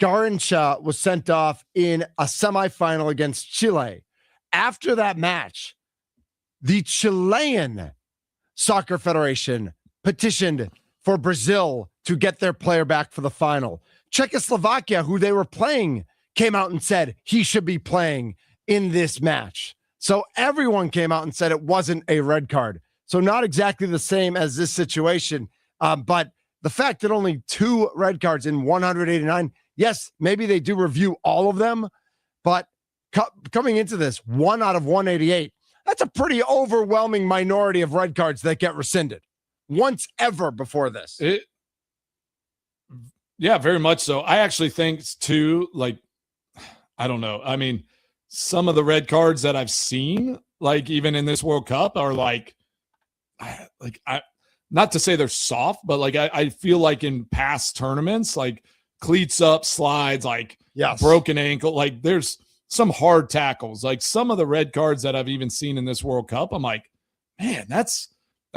Garrincha was sent off in a semifinal against Chile. After that match, the Chilean Soccer Federation petitioned for Brazil to get their player back for the final. Czechoslovakia, who they were playing, came out and said he should be playing in this match. So everyone came out and said it wasn't a red card. So not exactly the same as this situation. But the fact that only 2 red cards in 189, yes, maybe they do review all of them, but coming into this, 1 out of 188, that's a pretty overwhelming minority of red cards that get rescinded. once ever before this. Yeah, very much so. I actually think too, like, I don't know. I mean, some of the red cards that I've seen, like even in this World Cup, are like not to say they're soft, but like I feel like in past tournaments, like cleats up, slides, like broken ankle, like there's some hard tackles. Like some of the red cards that I've even seen in this World Cup, I'm like, man, that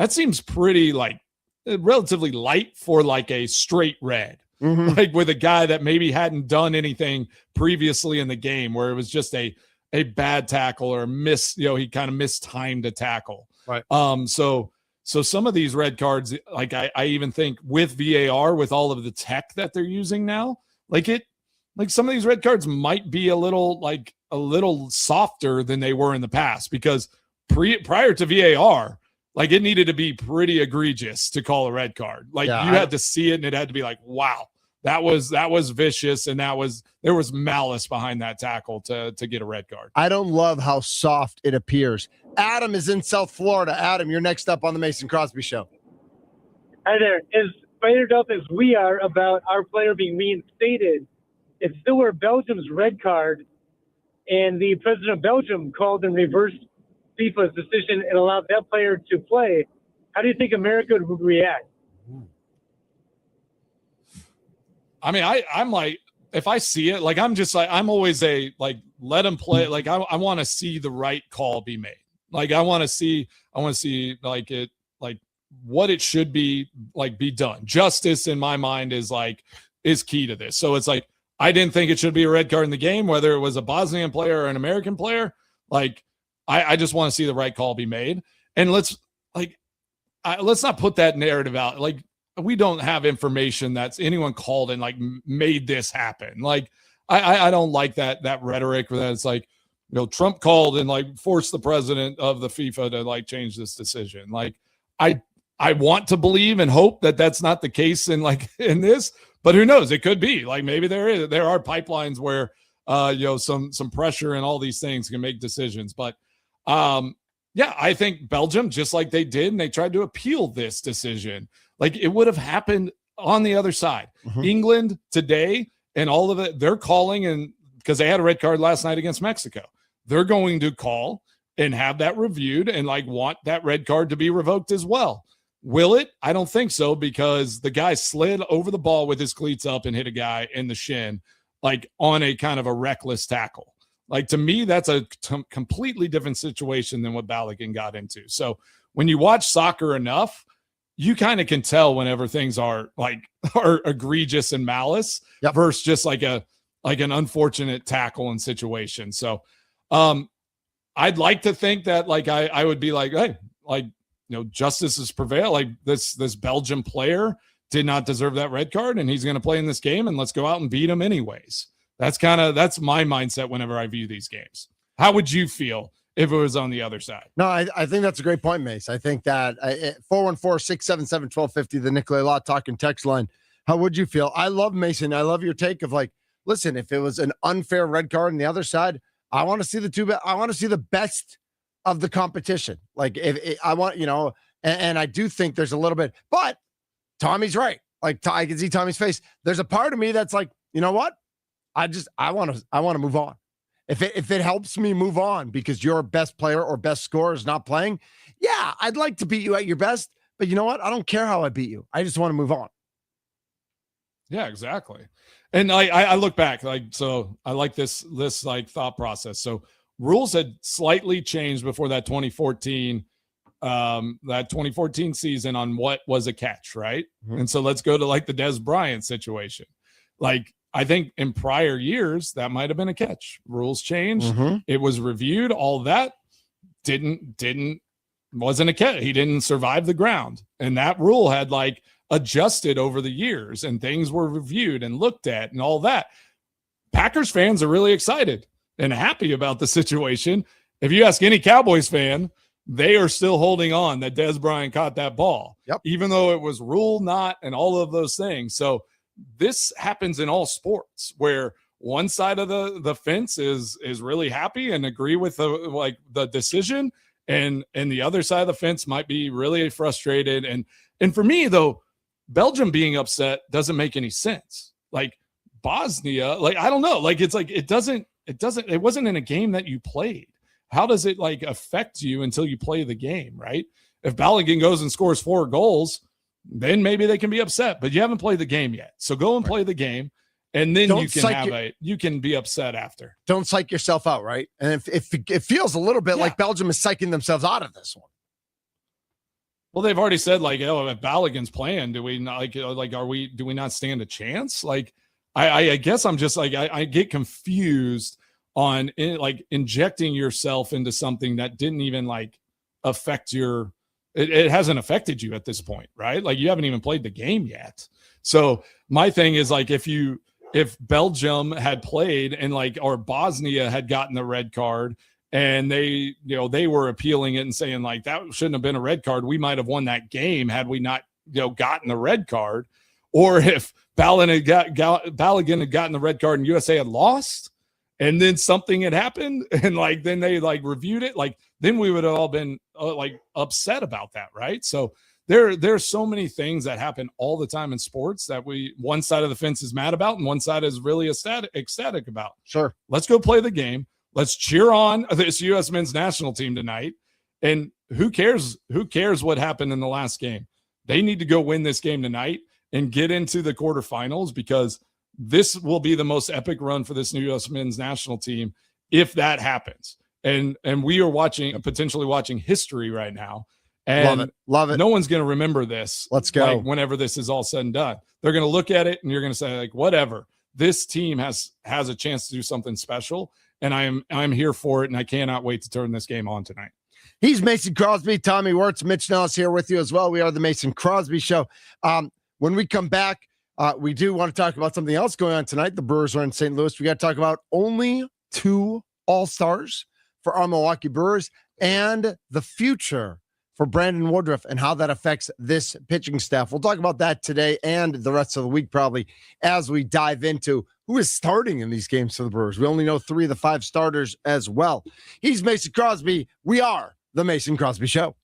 seems pretty like relatively light for like a straight red. Mm-hmm. Like with a guy that maybe hadn't done anything previously in the game, where it was just a bad tackle or he kind of mistimed a tackle. Right. So some of these red cards, like I even think with VAR, with all of the tech that they're using now, like some of these red cards might be a little softer than they were in the past, because prior to VAR, like it needed to be pretty egregious to call a red card. Like you had to see it and it had to be like, wow, that was vicious. And there was malice behind that tackle to get a red card. I don't love how soft it appears. Adam is in South Florida. Adam, you're next up on the Mason Crosby Show. Hi there. As fired up as we are about our player being reinstated, if still were Belgium's red card and the president of Belgium called and reversed FIFA's decision and allowed that player to play, how do you think America would react? I mean, I'm like, if I see it, like, I'm just like, I'm always let him play. Like, I want to see the right call be made. Like, I want to see like it, like what it should be, like be done. Justice in my mind is key to this. So it's like, I didn't think it should be a red card in the game, whether it was a Bosnian player or an American player. Like, I just want to see the right call be made. And let's not put that narrative out. Like, we don't have information that's anyone called and like made this happen. Like, I don't like that rhetoric where it's like, Trump called and like forced the president of the FIFA to like change this decision. Like, I want to believe and hope that that's not the case in this, but who knows? It could be. Like, maybe there are pipelines where some pressure and all these things can make decisions. But yeah, I think Belgium, just like they did, and they tried to appeal this decision, like it would have happened on the other side. Mm-hmm. England today and all of it, they're calling, and because they had a red card last night against Mexico, they're going to call and have that reviewed and like want that red card to be revoked as well. Will it? I don't think so, because the guy slid over the ball with his cleats up and hit a guy in the shin, like on a kind of a reckless tackle. Like, to me, that's a completely different situation than what Balogun got into. So when you watch soccer enough, you kind of can tell whenever things are egregious and malice versus just like an unfortunate tackle and situation. So I'd like to think that like I would be like, hey, like, justice has prevailed. Like this Belgian player did not deserve that red card, and he's going to play in this game, and let's go out and beat him anyways. That's my mindset whenever I view these games. How would you feel if it was on the other side? No, I think that's a great point, Mace. I think that 414-677-1250, the Nicolay Law talking text line. How would you feel? I love Mason. I love your take of like, listen, if it was an unfair red card on the other side, I want to see I want to see the best of the competition. Like I want, and I do think there's a little bit, but Tommy's right. Like I can see Tommy's face. There's a part of me that's like, you know what? I want to move on. If it helps me move on because your best player or best scorer is not playing, yeah, I'd like to beat you at your best, but you know what? I don't care how I beat you. I just want to move on. Yeah, exactly. And I look back, so I like this like thought process. So rules had slightly changed before that 2014 season on what was a catch, right? Mm-hmm. And so let's go to like the Des Bryant situation. Like, I think in prior years that might have been a catch. Rules changed. Mm-hmm. It was reviewed. All that wasn't a catch. He didn't survive the ground, and that rule had like adjusted over the years, and things were reviewed and looked at, and all that. Packers fans are really excited and happy about the situation. If you ask any Cowboys fan, they are still holding on that Des Bryant caught that ball, even though it was rule not and all of those things. So this happens in all sports where one side of the fence is really happy and agree with the decision, and the other side of the fence might be really frustrated. And for me though, Belgium being upset doesn't make any sense. Like Bosnia, like I don't know, like it's like it wasn't in a game that you played. How does it like affect you until you play the game, right? If Balogun goes and scores 4 goals, then maybe they can be upset, but you haven't played the game yet. So go and play the game, and then you can be upset after. Don't psych yourself out, right? And if it feels a little bit like Belgium is psyching themselves out of this one. Well, they've already said like, oh, if Balogun's playing, do we not do we not stand a chance? Like, I guess I'm just like I get confused on injecting yourself into something that didn't even like affect your. It hasn't affected you at this point, right? Like you haven't even played the game yet. So my thing is like if Belgium had played and like or Bosnia had gotten the red card and they were appealing it and saying like that shouldn't have been a red card, we might have won that game had we not gotten the red card. Or if Balogun had gotten the red card and USA had lost, and then something had happened, and like then they like reviewed it, like then we would have all been like upset about that, right? So there's so many things that happen all the time in sports that one side of the fence is mad about and one side is really ecstatic about. Sure, let's go play the game. Let's cheer on this U.S. men's national team tonight. And who cares? Who cares what happened in the last game? They need to go win this game tonight and get into the quarterfinals, because this will be the most epic run for this new U.S. men's national team if that happens. And we are potentially watching history right now. And love it. No one's going to remember this. Let's go. Like, whenever this is all said and done, they're going to look at it and you're going to say like, whatever, this team has a chance to do something special. And I'm here for it. And I cannot wait to turn this game on tonight. He's Mason Crosby, Tommy Wirtz, Mitch Nellis here with you as well. We are the Mason Crosby Show. When we come back, we do want to talk about something else going on tonight. The Brewers are in St. Louis. We got to talk about only 2 All-Stars for our Milwaukee Brewers and the future for Brandon Woodruff and how that affects this pitching staff. We'll talk about that today and the rest of the week probably as we dive into who is starting in these games for the Brewers. We only know 3 of the 5 starters as well. He's Mason Crosby. We are the Mason Crosby Show.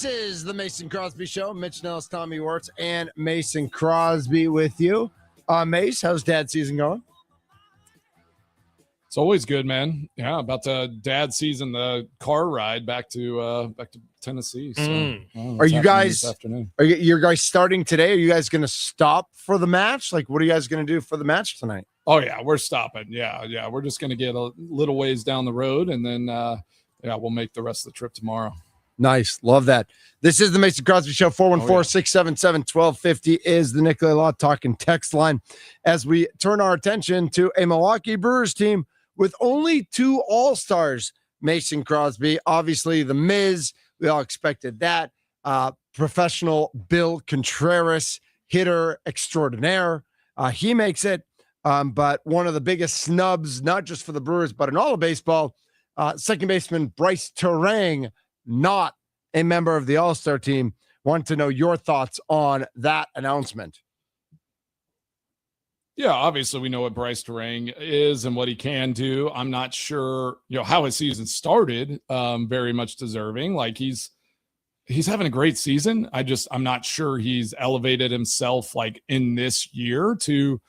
This is the Mason Crosby Show. Mitch Nellis, Tommy Wirtz, and Mason Crosby with you. Mace, how's dad season going? It's always good, man. Yeah, about to dad season the car ride back to Tennessee. So, Are you guys starting today? Are you guys going to stop for the match? Like, what are you guys going to do for the match tonight? Oh yeah, we're stopping. Yeah. We're just going to get a little ways down the road, and then we'll make the rest of the trip tomorrow. Nice. Love that. This is the Mason Crosby Show. 414-677-1250 is the Nicolay Law Talking text line as we turn our attention to a Milwaukee Brewers team with only 2 All-Stars. Mason Crosby, obviously the Miz. We all expected that. Professional Bill Contreras, hitter extraordinaire. He makes it. But one of the biggest snubs, not just for the Brewers, but in all of baseball, second baseman Bryce Terang, not a member of the All-Star team. Want to know your thoughts on that announcement. Yeah, obviously we know what Bryce Terang is and what he can do. I'm not sure, how his season started. Very much deserving. Like he's having a great season. I'm not sure he's elevated himself like in this year to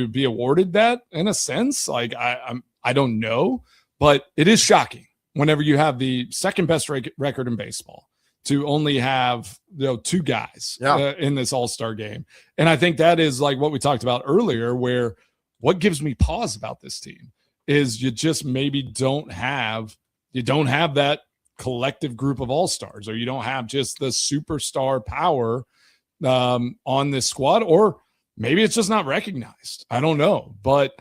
be awarded that in a sense. Like I don't know, but it is shocking whenever you have the second best record in baseball to only have 2 guys in this All-Star game. And I think that is like what we talked about earlier, where what gives me pause about this team is you just maybe don't have that collective group of All-Stars, or you don't have just the superstar power on this squad, or maybe it's just not recognized. I don't know. But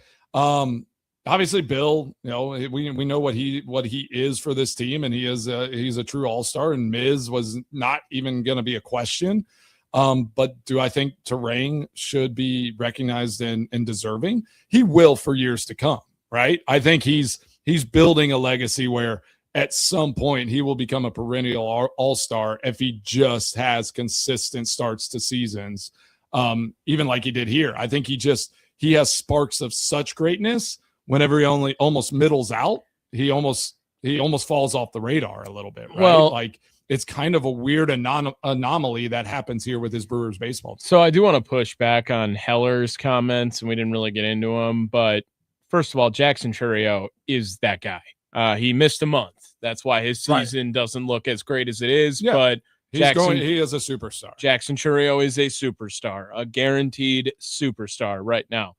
obviously Bill, we know what he is for this team, and he's a true all-star, and Miz was not even going to be a question. But do I think Terang should be recognized and deserving? He will for years to come, right? I think he's building a legacy where at some point he will become a perennial all-star if he just has consistent starts to seasons, even like he did here. I think he has sparks of such greatness. Whenever he only almost middles out, he almost falls off the radar a little bit, right? Well, like it's kind of a weird anomaly that happens here with his Brewers baseball team. So I do want to push back on Heller's comments, and we didn't really get into them. But first of all, Jackson Chourio is that guy. He missed a month. That's why his season doesn't look as great as it is. Yeah. But he is a superstar. Jackson Chourio is a superstar, a guaranteed superstar right now.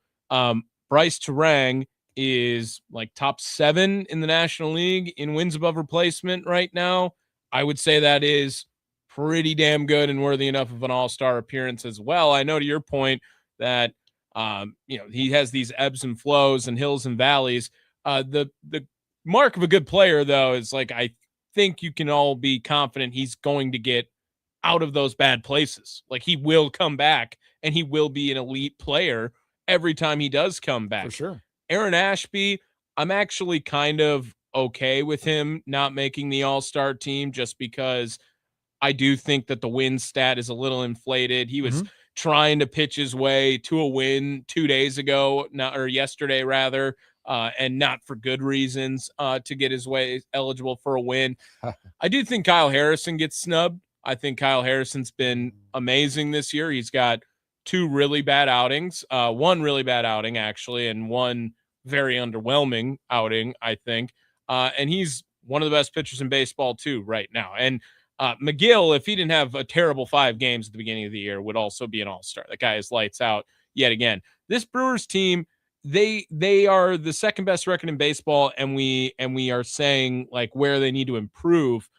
Bryce Terang is like top 7 in the National League in wins above replacement right now. I would say that is pretty damn good and worthy enough of an all-star appearance as well. I know to your point that, he has these ebbs and flows and hills and valleys. The mark of a good player, though, is like, I think you can all be confident he's going to get out of those bad places. Like he will come back and he will be an elite player every time he does come back. For sure. Aaron Ashby, I'm actually kind of okay with him not making the all-star team just because I do think that the win stat is a little inflated. He was trying to pitch his way to a win 2 days ago, or yesterday rather, and not for good reasons to get his way eligible for a win. I do think Kyle Harrison gets snubbed. I think Kyle Harrison's been amazing this year. He's got 2 really bad outings, one really bad outing actually, and one very underwhelming outing, I think. And he's one of the best pitchers in baseball too right now. And McGill, if he didn't have a terrible 5 games at the beginning of the year, would also be an all-star. That guy is lights out yet again. This Brewers team, they are the second best record in baseball, and we are saying like where they need to improve.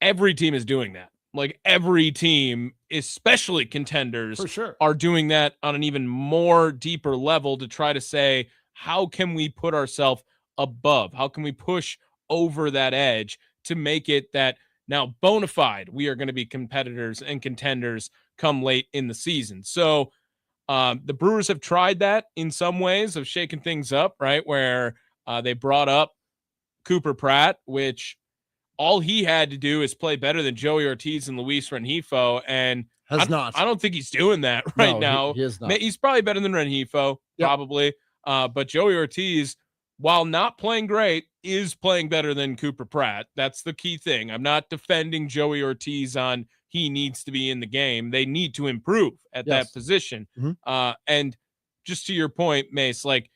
Every team is doing that. Like every team, especially contenders, for sure, are doing that on an even more deeper level to try to say, how can we put ourselves above? How can we push over that edge to make it that now bona fide we are going to be competitors and contenders come late in the season? So the Brewers have tried that in some ways of shaking things up, right? Where they brought up Cooper Pratt, which all he had to do is play better than Joey Ortiz and Luis Rengifo, and I don't think he's doing that right now. He is not. He's probably better than Rengifo, probably. But Joey Ortiz while not playing great, is playing better than Cooper Pratt. That's the key thing. I'm not defending Joey Ortiz on he needs to be in the game. They need to improve at that position. And just to your point, Mace, like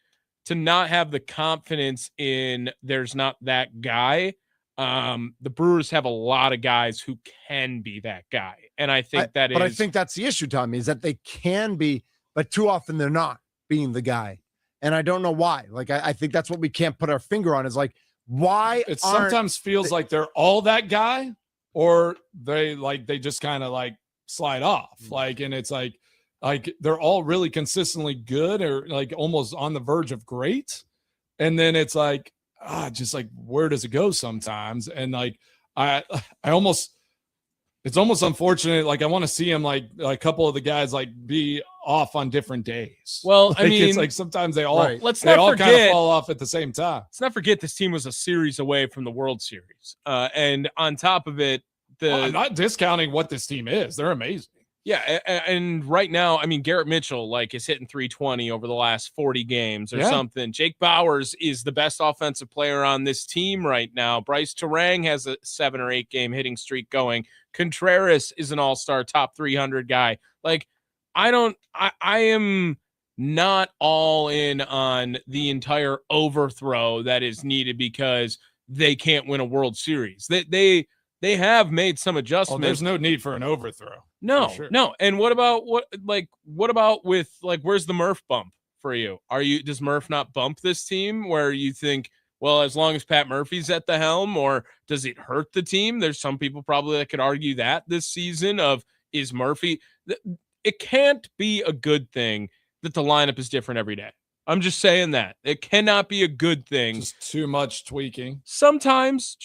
to not have the confidence in there's not that guy. The Brewers have a lot of guys who can be that guy. And I think But I think that's the issue, Tommy, is that they can be, but too often they're not being the guy. And I don't know why. Like, I think that's what we can't put our finger on is like, why it sometimes feels like they're all that guy, or they just kind of like slide off. Like, and it's like they're all really consistently good or like almost on the verge of great. And then it's like, just like, where does it go sometimes? And like, it's almost unfortunate. Like I want to see him like a couple of the guys like be off on different days. Well, like, I mean, it's like sometimes they all right. they all kind of fall off at the same time. Let's not forget this team was a series away from the World Series. And on top of it, I'm not discounting what this team is. They're amazing. Yeah, and right now, I mean, Garrett Mitchell like is hitting 320 over the last 40 games or something. Jake Bauers is the best offensive player on this team right now. Bryce Terang has a 7 or 8 game hitting streak going. Contreras is an all-star top 300 guy. Like, I am not all in on the entire overthrow that is needed because they can't win a World Series. They have made some adjustments. There's no need for an overthrow. No, sure. no. And what about with like, where's the Murph bump for you? Does Murph not bump this team where you think, well, as long as Pat Murphy's at the helm, or does it hurt the team? There's some people probably that could argue that this season is Murphy. It can't be a good thing that the lineup is different every day. I'm just saying that it cannot be a good thing. Just too much tweaking. Sometimes.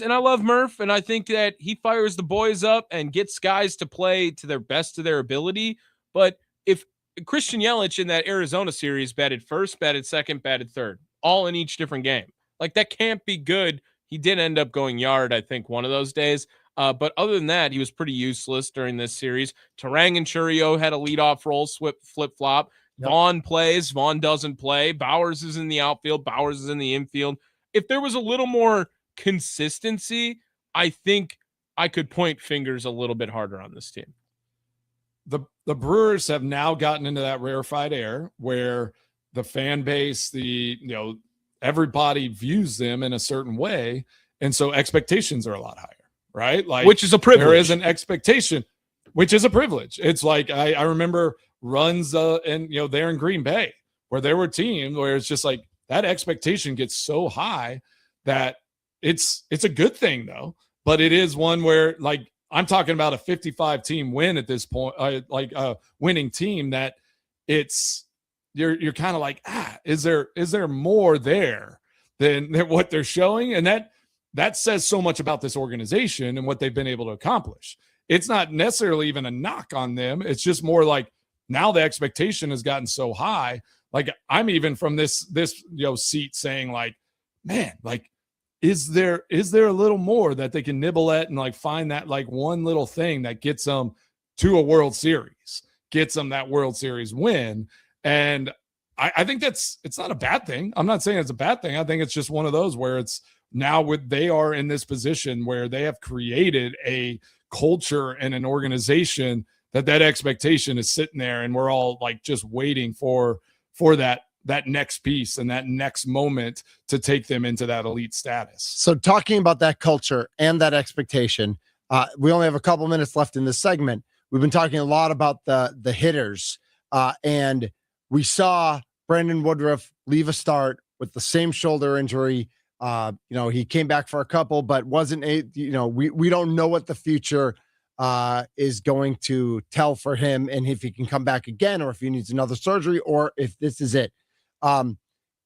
And I love Murph, and I think that he fires the boys up and gets guys to play to their best of their ability. But if Christian Yelich in that Arizona series batted first, batted second, batted third, all in each different game, like that can't be good. He did end up going yard, I think, one of those days. But other than that, he was pretty useless during this series. Terang and Churio had a leadoff role, flip-flop. Yep. Vaughn plays. Vaughn doesn't play. Bauers is in the outfield. Bauers is in the infield. If there was a little more consistency, I think I could point fingers a little bit harder on this team. The Brewers have now gotten into that rarefied air where the fan base, everybody views them in a certain way. And so expectations are a lot higher, right? Like, which is a privilege. There is an expectation, which is a privilege. It's like, I remember runs and there in Green Bay where there were teams where it's just like that expectation gets so high that it's a good thing though, but it is one where like I'm talking about a 55 team win at this point, like a winning team that you're kind of like, is there more there than what they're showing? And that says so much about this organization and what they've been able to accomplish. It's not necessarily even a knock on them. It's just more like, now the expectation has gotten so high. Like I'm even from this seat saying like, man, like, is there a little more that they can nibble at and like find that like one little thing that gets them to a World Series, gets them that World Series win. And I think it's not a bad thing. I'm not saying it's a bad thing. I think it's just one of those where it's now they are in this position where they have created a culture and an organization that expectation is sitting there, and we're all like just waiting for that next piece and that next moment to take them into that elite status. So talking about that culture and that expectation, we only have a couple minutes left in this segment. We've been talking a lot about the hitters, and we saw Brandon Woodruff leave a start with the same shoulder injury. He came back for a couple, but wasn't we don't know what the future is going to tell for him, and if he can come back again, or if he needs another surgery, or if this is it.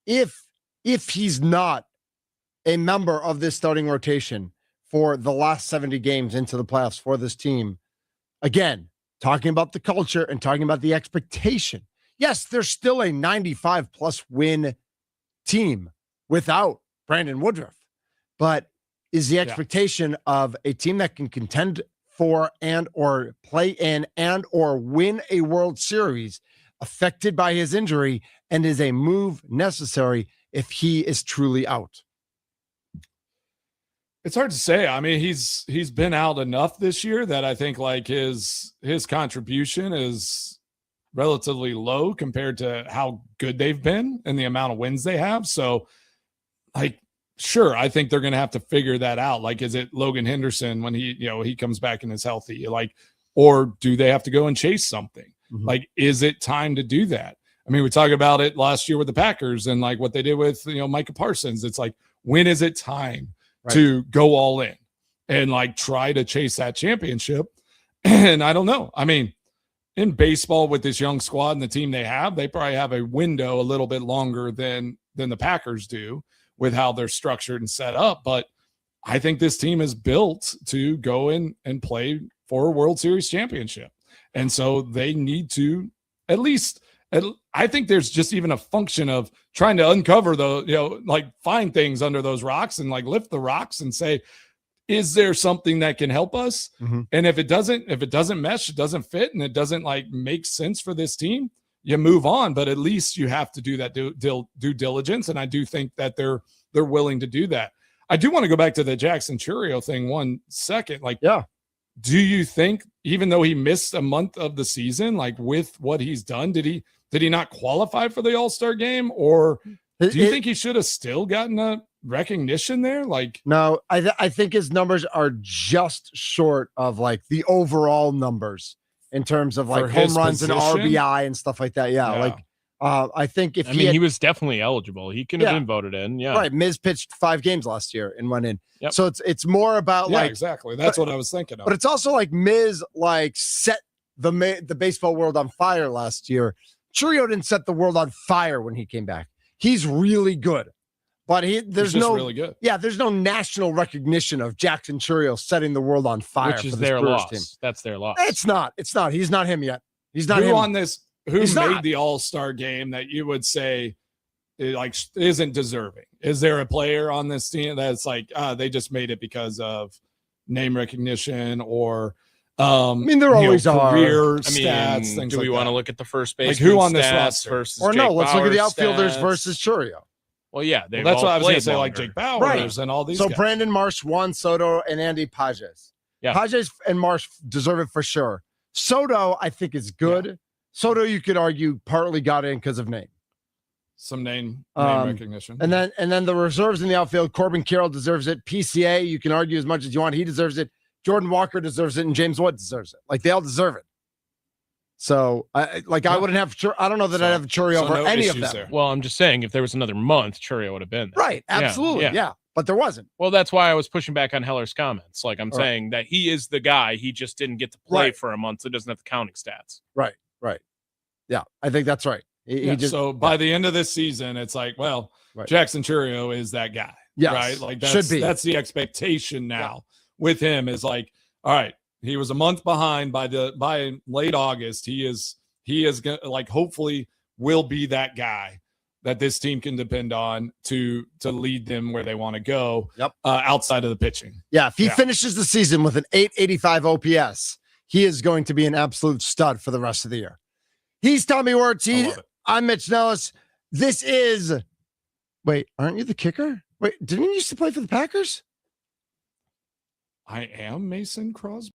If he's not a member of this starting rotation for the last 70 games into the playoffs for this team, again, talking about the culture and talking about the expectation. Yes, there's still a 95 plus win team without Brandon Woodruff, but is the expectation of a team that can contend for and or play in and or win a World Series affected by his injury, and is a move necessary if he is truly out? It's hard to say. I mean, he's been out enough this year that I think like his contribution is relatively low compared to how good they've been and the amount of wins they have. So, like, sure, I think they're going to have to figure that out. Like, is it Logan Henderson when he comes back and is healthy? Like, or do they have to go and chase something? Mhm. Like, is it time to do that? I mean, we talked about it last year with the Packers and like what they did with Micah Parsons. It's like, when is it time to go all in and like try to chase that championship? And I don't know. I mean, in baseball with this young squad and the team they probably have a window a little bit longer than the Packers do with how they're structured and set up. But I think this team is built to go in and play for a World Series championship. And so they need to at least, I think there's just even a function of trying to uncover like find things under those rocks and like lift the rocks and say, is there something that can help us? Mhm. And if it doesn't mesh, it doesn't fit, and it doesn't like make sense for this team, you move on. But at least you have to do that due diligence. And I do think that they're willing to do that. I do want to go back to the Jackson Churio thing 1 second. Like, Yeah. Do you think, even though he missed a month of the season, like with what he's done, did he not qualify for the All-Star game? Or do you think he should have still gotten a recognition there? Like, no, I think his numbers are just short of like the overall numbers in terms of like For home his runs and position? RBI and stuff like that. Yeah. Yeah. Like, I think if he was definitely eligible. He could have Yeah. been voted in. Yeah. right, Miz pitched 5 games last year and went in. Yep. So it's more about yeah, like, exactly. That's what I was thinking of. but it's also like Miz like set the baseball world on fire last year. Churio didn't set the world on fire when he came back. He's really good, but there's He's just no really good. Yeah, there's no national recognition of Jackson Churio setting the world on fire, Which is for this their Brewers loss. team. That's their loss. It's not. He's not him yet. He's not Who him. on this? Who He's made not. the All-Star game that you would say like isn't deserving? Is there a player on this team that's like they just made it because of name recognition or I mean, there always are. career I mean, stats, things do we like want to that. look at the first Like, base? who on this roster? versus Or no, Jake let's look at the Bauer's outfielders stats? versus Churio. Well, yeah, Well, that's what I was going to say, like Jake Bauers Right. and all these So guys. Brandon Marsh, Juan Soto, and Andy Pages. Yeah. Pages and Marsh deserve it for sure. Soto, I think, is good. Yeah. Soto, you could argue, partly got in because of name. Some name recognition. And then the reserves in the outfield, Corbin Carroll deserves it. PCA, you can argue as much as you want. He deserves it. Jordan Walker deserves it, and James Wood deserves it. Like, they all deserve it. So, I wouldn't have. I don't know that I'd have Churio over no any of issues them. there. Well, I'm just saying, if there was another month, Churio would have been there. Right? Absolutely, yeah. But there wasn't. Well, that's why I was pushing back on Heller's comments. Like, I'm All right. saying that he is the guy. He just didn't get to play Right. for a month, so he doesn't have the counting stats. Right. Yeah, I think that's right. He just, so by the end of this season, it's like, well, Right. Jackson Churio is that guy. Yes, Right. Like should be. That's the expectation now with him is like, all right, he was a month behind by late August. He is gonna, like, hopefully will be that guy that this team can depend on to lead them where they want to go. Yep. Outside of the pitching. Yeah, if he finishes the season with an 885 OPS, he is going to be an absolute stud for the rest of the year. He's Tommy Wirtz. I love it. I'm Mitch Nellis. This is. Wait, aren't you the kicker? Wait, didn't you used to play for the Packers? I am Mason Crosby.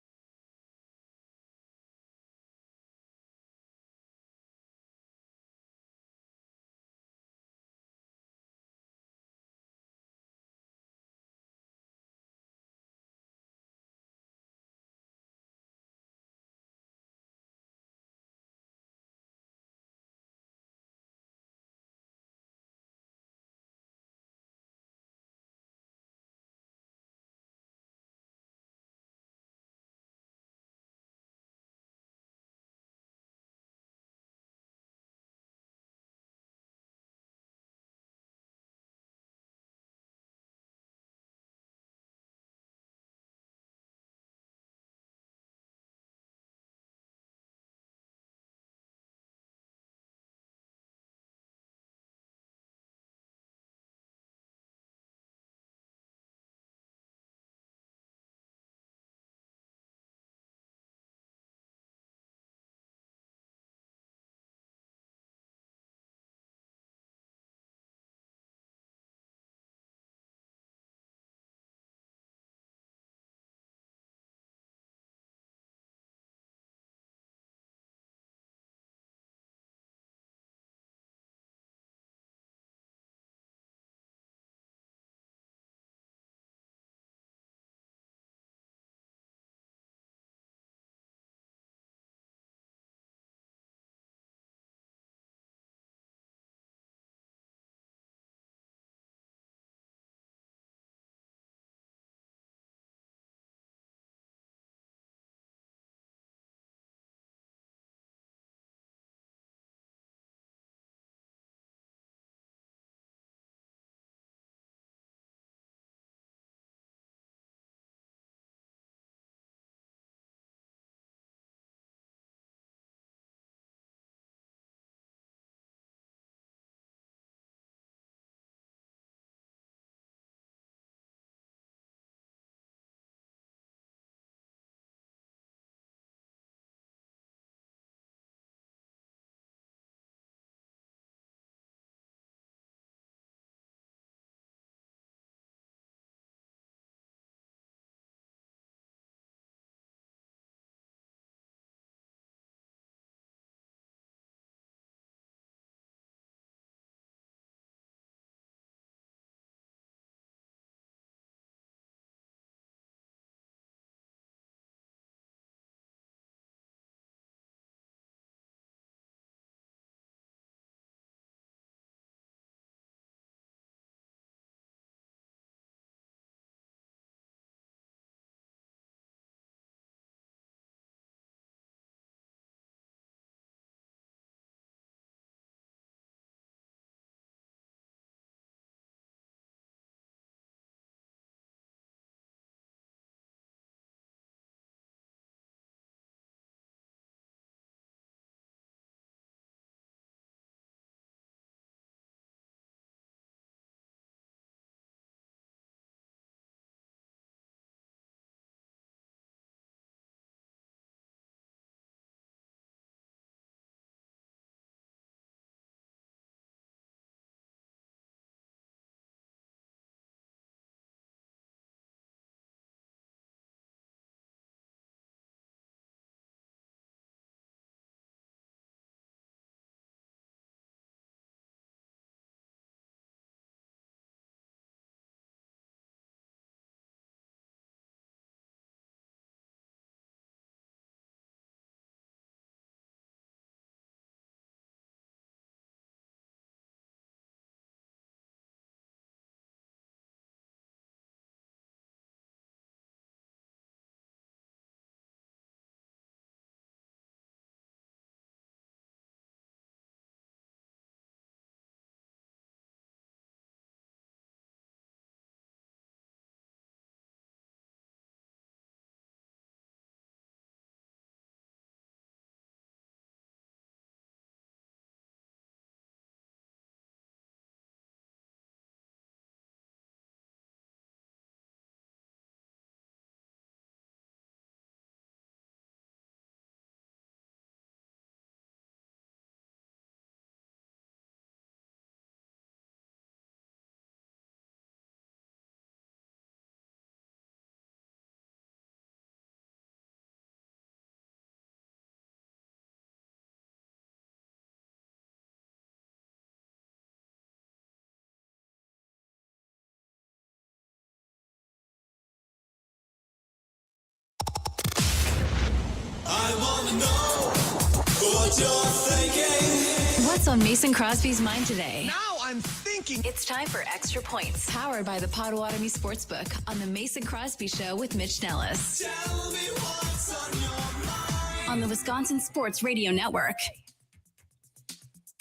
What's on Mason Crosby's mind today? Now I'm thinking. It's time for Extra Points, powered by the Potawatomi Sportsbook on the Mason Crosby Show with Mitch Nellis. Tell me what's on your mind. On the Wisconsin Sports Radio Network.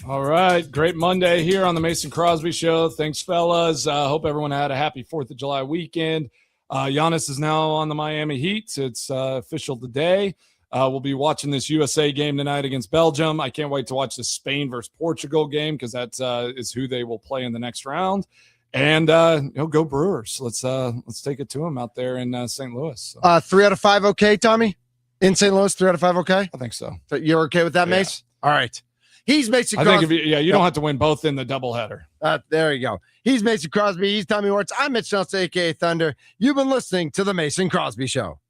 All right. Great Monday here on the Mason Crosby Show. Thanks, fellas. Hope everyone had a happy 4th of July weekend. Giannis is now on the Miami Heat. It's official today. We'll be watching this USA game tonight against Belgium. I can't wait to watch the Spain versus Portugal game because that is who they will play in the next round. And go Brewers. Let's take it to them out there in St. Louis. So. 3 out of 5 okay, Tommy? In St. Louis, 3 out of 5 okay? I think so. So you're okay with that, Yeah. Mace? All right. He's Mason I Crosby. think you don't have to win both in the doubleheader. There you go. He's Mason Crosby. He's Tommy Warts. I'm Mitch Nelson, a.k.a. Thunder. You've been listening to The Mason Crosby Show.